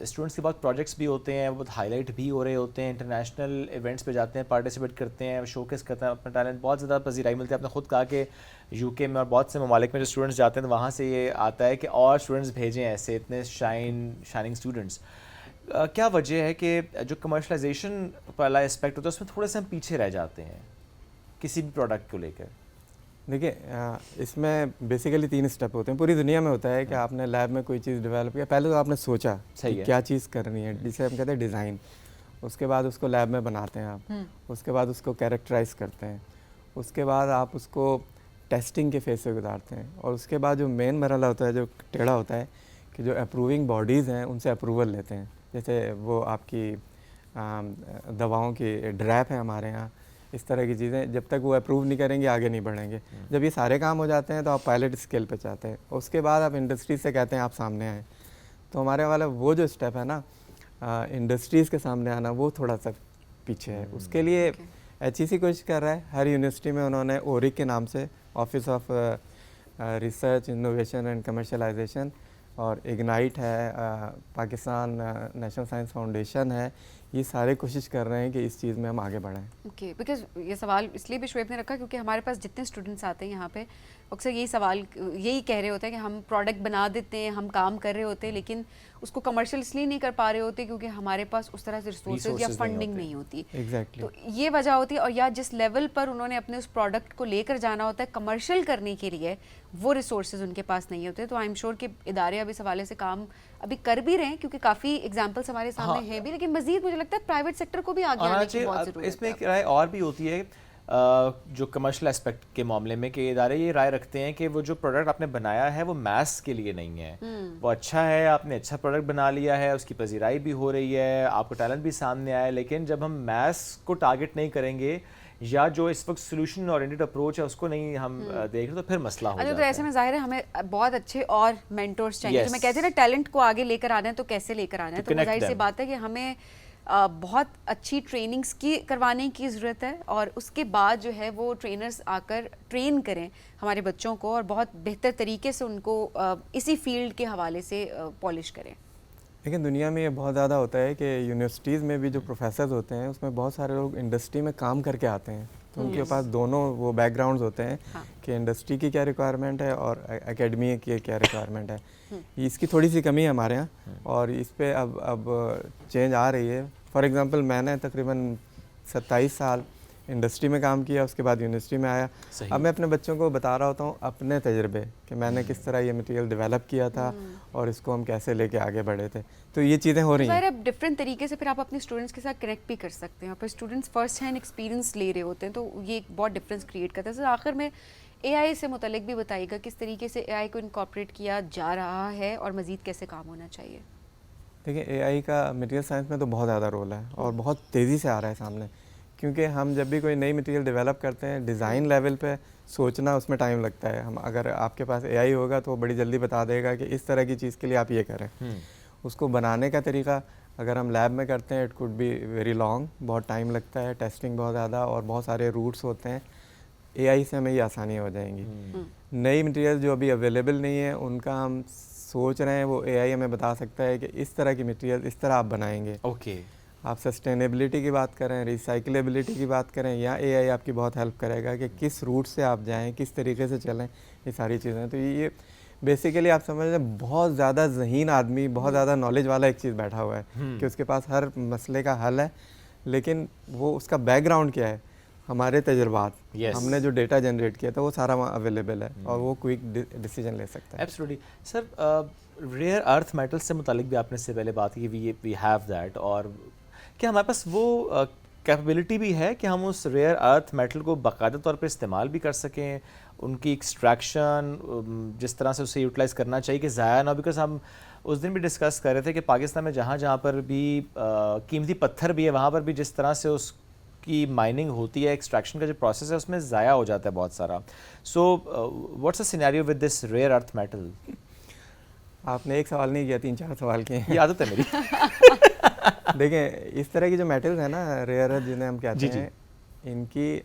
B: स्टूडेंट्स के बहुत प्रोजेक्ट्स भी होते हैं, बहुत हाईलाइट भी हो रहे होते हैं, इंटरनेशनल इवेंट्स पे जाते हैं, पार्टिसिपेट करते हैं, शोकेस करते हैं अपना टैलेंट, बहुत ज़्यादा पजीराई मिलती है। आपने खुद कहा कि यूके में और बहुत से ममालिक में जो स्टूडेंट्स जाते हैं तो वहाँ से ये आता है कि और स्टूडेंट्स भेजें ऐसे इतने शाइनिंग स्टूडेंट्स। क्या वजह है कि जो कमर्शलाइजेशन वाला एस्पेक्ट होता है उसमें थोड़े से हम पीछे रह जाते हैं किसी भी प्रोडक्ट को लेकर?
F: देखिए इसमें बेसिकली 3 स्टेप होते हैं। पूरी दुनिया में होता है कि आपने लैब में कोई चीज़ डेवलप किया, पहले तो आपने सोचा कि क्या चीज़ करनी है, जिसे हम कहते हैं डिज़ाइन। उसके बाद उसको लैब में बनाते हैं आप, उसके बाद उसको कैरेक्टराइज करते हैं, उसके बाद आप उसको टेस्टिंग के फेज से गुजारते हैं, और उसके बाद जो मेन मरहला होता है, जो टेढ़ा होता है, कि जो अप्रूविंग बॉडीज़ हैं उनसे अप्रूवल लेते हैं। जैसे वो आपकी दवाओं की ड्रैप है हमारे यहाँ, इस तरह की चीज़ें जब तक वो अप्रूव नहीं करेंगे आगे नहीं बढ़ेंगे। जब ये सारे काम हो जाते हैं तो आप पायलट स्केल पे चाहते हैं, उसके बाद आप इंडस्ट्रीज से कहते हैं आप सामने आएँ। तो हमारे वाला वो जो स्टेप है ना, इंडस्ट्रीज़ के सामने आना, वो थोड़ा सा पीछे है। उसके लिए HEC कोशिश कर रहा है। हर यूनिवर्सिटी में उन्होंने ओरिक के नाम से office of research innovation and commercialisation, और इग्नाइट है, पाकिस्तान नेशनल साइंस फाउंडेशन है, ये सारे कोशिश कर रहे हैं कि इस चीज़ में हम आगे बढ़ें।
A: ओके, बिकॉज ये सवाल इसलिए भी शुएब ने रखा क्योंकि हमारे पास जितने स्टूडेंट्स आते हैं यहाँ पे अक्सर यही कह रहे होते हैं कि हम प्रोडक्ट बना देते हैं, हम काम कर रहे होते हैं, लेकिन उसको कमर्शियल इसलिए नहीं कर पा रहे होते क्योंकि हमारे पास उस तरह से रिसोर्सेज या फंडिंग नहीं होती।
F: एग्जैक्टली।
A: तो ये वजह होती है। और या जिस लेवल पर उन्होंने अपने उस प्रोडक्ट को लेकर जाना होता है कमर्शियल करने के लिए, वो रिसोर्सेज उनके पास नहीं होते। तो आई एम श्योर कि इदारे अब इस हवाले से काम अभी कर भी रहे हैं, क्योंकि काफ़ी एग्जाम्पल्स हमारे सामने हैं भी, लेकिन मजीद मुझे लगता है प्राइवेट सेक्टर को भी आगे आने की बहुत ज़रूरत है।
B: इसमें एक राय और भी होती है जो कमर्शियल एस्पेक्ट के मामले में, कि इदारे ये राय रखते हैं कि वो जो प्रोडक्ट आपने बनाया है वो मैस के लिए नहीं है। वो अच्छा है, आपने अच्छा प्रोडक्ट बना लिया है, उसकी पजीराई भी हो रही है, आपको टैलेंट भी सामने आया, लेकिन जब हम मैस को टारगेट नहीं करेंगे या जो इस वक्त सोल्यूशन ओरिएंटेड अप्रोच है उसको नहीं हम देख रहे तो फिर मसला हो जाता है।
A: तो ऐसे में जाहिर है हमें बहुत अच्छे और मेंटोर्स चाहिए। जो मैं कहती हूँ ना, टैलेंट को आगे लेकर आना है तो कैसे लेकर आना है, तो जाहिर सी बात है कि हमें बहुत अच्छी ट्रेनिंग्स की करवाने की ज़रूरत है, और उसके बाद जो है वो ट्रेनर्स आकर ट्रेन करें हमारे बच्चों को और बहुत बेहतर तरीके से उनको इसी फील्ड के हवाले से पॉलिश करें।
F: लेकिन दुनिया में ये बहुत ज़्यादा होता है कि यूनिवर्सिटीज़ में भी जो प्रोफेसर होते हैं उसमें बहुत सारे लोग इंडस्ट्री में काम करके आते हैं, तो उनके पास दोनों वो बैकग्राउंड्स होते हैं कि इंडस्ट्री की क्या रिक्वायरमेंट है और एकेडमी की क्या रिक्वायरमेंट है। इसकी थोड़ी सी कमी है हमारे यहाँ, और इस पर अब चेंज आ रही है। फॉर एग्ज़ाम्पल मैंने तकरीबन 27 साल इंडस्ट्री में काम किया, उसके बाद यूनिवर्सिटी में आया। अब मैं अपने बच्चों को बता रहा होता हूँ अपने तजर्बे कि मैंने किस तरह ये मटेरियल डेवलप किया था और इसको हम कैसे लेके आगे बढ़े थे। तो ये चीज़ें हो रही हैं।
A: अब डिफरेंट तरीके से फिर आप अपने स्टूडेंट्स के साथ कनेक्ट भी कर सकते हैं, पर स्टूडेंट्स फर्स्ट हैंड एक्सपीरियंस ले रहे होते हैं, तो ये एक बहुत डिफरेंस क्रिएट करता है। सर आखिर में AI से मुतल्लिक भी बताइएगा, किस तरीके से AI को इनकॉर्पोरेट किया जा रहा है और मज़ीद कैसे काम होना चाहिए?
F: देखिए AI का मटेरियल साइंस में तो बहुत ज़्यादा रोल है और बहुत तेज़ी से आ रहा है सामने, क्योंकि हम जब भी कोई नई मटेरियल डेवलप करते हैं डिज़ाइन लेवल पे सोचना उसमें टाइम लगता है। हम अगर आपके पास AI होगा तो वो बड़ी जल्दी बता देगा कि इस तरह की चीज़ के लिए आप ये करें। उसको बनाने का तरीका अगर हम लैब में करते हैं it could be very long, बहुत टाइम लगता है, टेस्टिंग बहुत ज़्यादा और बहुत सारे रूट्स होते हैं। AI से हमें ये आसानियाँ हो जाएंगी। नई मटेरियल जो अभी अवेलेबल नहीं है उनका हम सोच रहे हैं वो AI हमें बता सकता है कि इस तरह की मटेरियल इस तरह आप बनाएंगे।
B: ओके
F: आप सस्टेनेबिलिटी की बात करें, रिसाइकलेबिलिटी की बात करें, या AI आपकी बहुत हेल्प करेगा कि किस रूट से आप जाएं, किस तरीके से चलें, ये सारी चीज़ें। तो ये बेसिकली आप समझ लें बहुत ज़्यादा ज़हीन आदमी, बहुत ज़्यादा नॉलेज वाला एक चीज़ बैठा हुआ है कि उसके पास हर मसले का हल है, लेकिन वो उसका बैकग्राउंड क्या है, हमारे तजुर्बात, हमने जो डेटा जनरेट किया था वो सारा वहाँ अवेलेबल है और वो क्विक डिसीजन ले सकता है।
B: Absolutely sir. Rare earth metals से मुतालिक भी आपने इससे पहले बात की वी हैव दैट, और क्या हमारे पास वो कैपेबिलिटी भी है कि हम उस रेयर अर्थ मेटल को बाकायदा तौर पे इस्तेमाल भी कर सकें, उनकी एक्सट्रैक्शन जिस तरह से उसे यूटिलाइज़ करना चाहिए कि ज़ाया ना, बिकॉज हम उस दिन भी डिस्कस कर रहे थे कि पाकिस्तान में जहाँ जहाँ पर भी कीमती पत्थर भी है वहाँ पर भी जिस तरह से उसकी माइनिंग होती है, एक्सट्रैक्शन का जो प्रोसेस है उसमें ज़ाया हो जाता है बहुत सारा। So what's the scenario with this rare earth metal?
F: आपने एक सवाल नहीं किया, 3-4 सवाल किए।
B: ये आदत है मेरी।
F: देखें इस तरह की जो मेटल्स है ना रेयर अर्थ जिन्हें हम कहते हैं, इनकी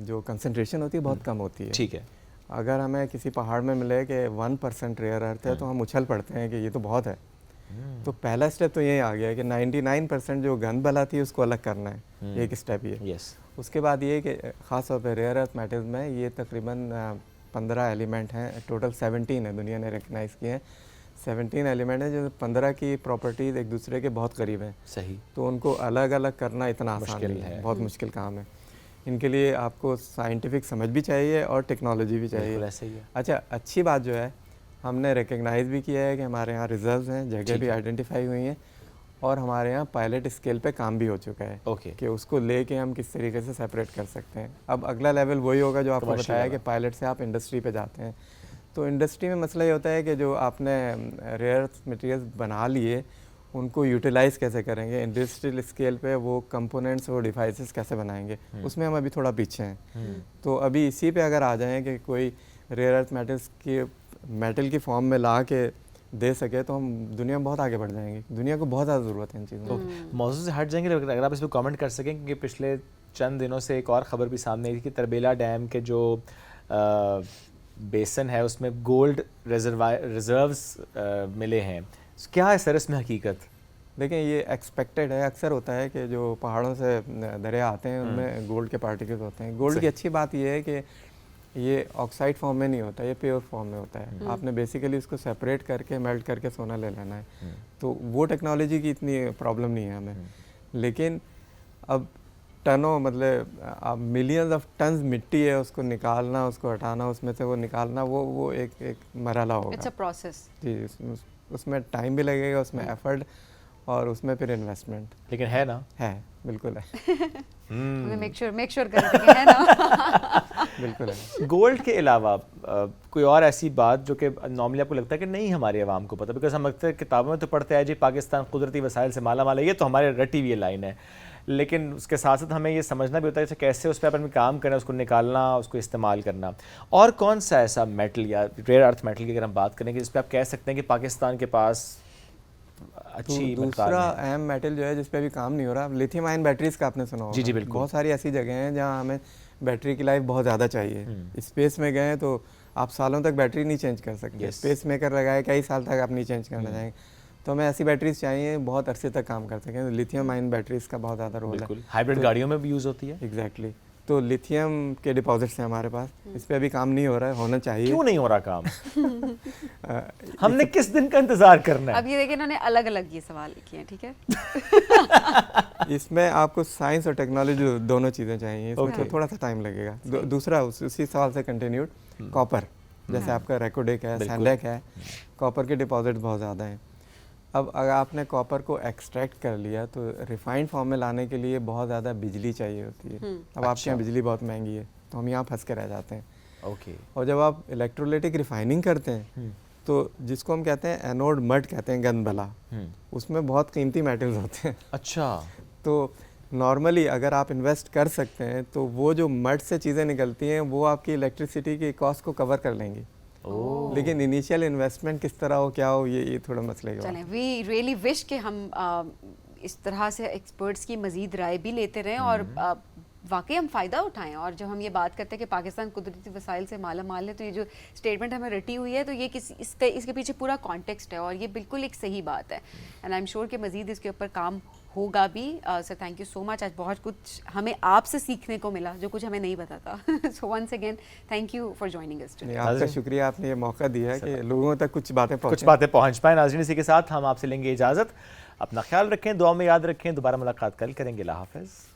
F: जो कंसंट्रेशन होती है बहुत कम होती है।
B: ठीक है।
F: अगर हमें किसी पहाड़ में मिले कि 1% रेयर अर्थ है तो हम उछल पड़ते हैं कि ये तो बहुत है। तो पहला स्टेप तो यही आ गया कि 99% जो गंद बला थी उसको अलग करना है, एक स्टेप ये।
B: यस।
F: उसके बाद ये कि ख़ास तौर पे रेयर अर्थ मेटल्स में ये तकरीबन 15 एलिमेंट हैं, टोटल 17 है दुनिया ने रिकग्नाइज़ किए हैं। 17 एलिमेंट है जो 15 की प्रॉपर्टीज़ एक दूसरे के बहुत करीब हैं।
B: सही।
F: तो उनको अलग अलग करना इतना आसान नहीं है, बहुत मुश्किल काम है। इनके लिए आपको साइंटिफिक समझ भी चाहिए और टेक्नोलॉजी भी चाहिए।
B: ऐसे ही है।
F: अच्छा, अच्छी बात जो है हमने रिकग्नाइज़ भी किया है कि हमारे यहाँ रिजर्व्स हैं, जगह भी आइडेंटिफाई हुई हैं और हमारे यहाँ पायलट स्केल पे काम भी हो चुका है।
B: ओके।
F: कि उसको लेके हम किस तरीके से सेपरेट कर सकते हैं। अब अगला लेवल वही होगा जो आपको बताया कि पायलट से आप इंडस्ट्री पे जाते हैं। तो इंडस्ट्री में मसला ये होता है कि जो आपने रेयर मटेरियल्स बना लिए उनको यूटिलाइज़ कैसे करेंगे, इंडस्ट्रियल स्केल पे वो कंपोनेंट्स और डिवाइसेस कैसे बनाएंगे, उसमें हम अभी थोड़ा पीछे हैं। तो अभी इसी पे अगर आ जाएं कि कोई रेयर अर्थ मेटल्स की मेटल की फॉर्म में ला के दे सके तो हम दुनिया में बहुत आगे बढ़ जाएंगे। दुनिया को बहुत ज़्यादा ज़रूरत है इन चीज़ों की।
B: मौजूद से हट जाएंगे, अगर आप इस पर कमेंट कर सकें, क्योंकि पिछले चंद दिनों से एक और ख़बर भी सामने आई थी कि तरबेला डैम के जो बेसन है उसमें गोल्ड रिजर्व्स मिले हैं। क्या है सर इसमें हकीकत?
F: देखें ये एक्सपेक्टेड है, अक्सर होता है कि जो पहाड़ों से दरिया आते हैं उनमें गोल्ड के पार्टिकल्स होते हैं। गोल्ड की अच्छी बात ये है कि ये ऑक्साइड फॉर्म में नहीं होता, ये प्योर फॉर्म में होता है। आपने बेसिकली उसको सेपरेट करके मेल्ट करके सोना ले लेना है। तो वो टेक्नोलॉजी की इतनी प्रॉब्लम नहीं है हमें। लेकिन अब टनों मतलब अब मिलियंस ऑफ टन्स मिट्टी है, उसको निकालना, उसको हटाना, उसमें से वो निकालना, वो एक मरहला होगा।
A: It's a process.
F: जी, उसमें टाइम भी लगेगा, उसमें एफर्ट और उसमें फिर इन्वेस्टमेंट।
B: लेकिन है ना?
F: है, बिल्कुल है।
A: मेक श्योर करें कि है ना।
F: बिल्कुल है।
B: गोल्ड के अलावा कोई और ऐसी बात जो कि नॉर्मली आपको लगता है कि नहीं हमारे अवाम को पता, बिकॉज हम अक्सर किताबों में तो पढ़ते हैं जी पाकिस्तान कुदरती वसाइल से माला माल है, ये तो हमारे रटी हुई लाइन है, लेकिन उसके साथ साथ हमें ये समझना भी होता है कि कैसे उस पर अपन काम करना, उसको निकालना, उसको इस्तेमाल करना। और कौन सा ऐसा मेटल या रेयर अर्थ मेटल की अगर हम बात करें कि जिस पर आप कह सकते हैं कि पाकिस्तान के पास अच्छी
F: दूसरा अहम मेटल जो है जिस पे भी काम नहीं हो रहा, लिथियम आयन बैटरीज का आपने सुना होगा।
B: जी बिल्कुल।
F: बहुत सारी ऐसी जगह हैं जहाँ हमें बैटरी की लाइफ बहुत ज़्यादा चाहिए। स्पेस में गए तो आप सालों तक बैटरी नहीं चेंज कर सकते। स्पेस मेकर लगाए कई साल तक आप नहीं चेंज करना चाहेंगे, तो हमें ऐसी बैटरीज चाहिए बहुत अरसे तक काम कर सकें। तो लिथियम आयन बैटरीज का बहुत ज़्यादा रोल है।
B: हाइब्रिड गाड़ियों में भी यूज़ होती है।
F: एग्जैक्टली। तो लिथियम के डिपॉजिट्स हैं हमारे पास, इस पर अभी काम नहीं हो रहा है, होना चाहिए।
B: क्यों नहीं हो रहा काम? हमने किस दिन का इंतजार करना है?
A: अब ये देखिए इन्होंने अलग अलग ये सवाल किए हैं, ठीक है।
F: इसमें आपको साइंस और टेक्नोलॉजी दोनों चीज़ें चाहिए, इसमें तो थोड़ा सा टाइम लगेगा। दूसरा उसी सवाल से कंटिन्यूड कॉपर, जैसे आपका रेकोडेक है, सैंडेक है, कॉपर के डिपॉजिट बहुत ज़्यादा हैं। अब अगर आपने कॉपर को एक्सट्रैक्ट कर लिया तो रिफाइंड फॉर्म में लाने के लिए बहुत ज़्यादा बिजली चाहिए होती है। अब आपके यहाँ बिजली बहुत महंगी है तो हम यहाँ फंस के रह जाते हैं।
B: ओके।
F: और जब आप इलेक्ट्रोलाइटिक रिफाइनिंग करते हैं तो जिसको हम कहते हैं एनोड मड कहते हैं, गंद भला, उसमें बहुत कीमती मेटल्स होते हैं।
B: अच्छा।
F: तो नॉर्मली अगर आप इन्वेस्ट कर सकते हैं तो वो जो मड से चीज़ें निकलती हैं वो आपकी इलेक्ट्रिसिटी की कॉस्ट को कवर कर लेंगी। लेकिन इनिशियल इन्वेस्टमेंट किस तरह हो, क्या हो, ये थोड़ा मसले का।
A: चलें, वी रियली विश कि हम इस तरह से एक्सपर्ट्स की मज़ीद राय भी लेते रहें और वाकई हम फ़ायदा उठाएं। और जब हम ये बात करते हैं कि पाकिस्तान कुदरती वसाइल से माला माल है, तो ये जो स्टेटमेंट हमें रटी हुई है, तो ये इसके पीछे पूरा कॉन्टेक्स्ट है और ये बिल्कुल एक सही बात है। एंड आई एम श्योर कि मज़ीद इसके ऊपर काम होगा भी। Sir thank you so much, आज बहुत कुछ हमें आपसे सीखने को मिला जो कुछ हमें नहीं पता था। So once again thank you for joining us today.
F: आपका शुक्रिया, आपने ये मौका दिया कि लोगों तक कुछ बातें
B: पहुंच पाए। नाज़रीन, इसी के साथ हम आपसे लेंगे इजाज़त। अपना ख्याल रखें, दुआ में याद रखें। दोबारा मुलाकात कल करेंगे। अल्लाह हाफ़िज़।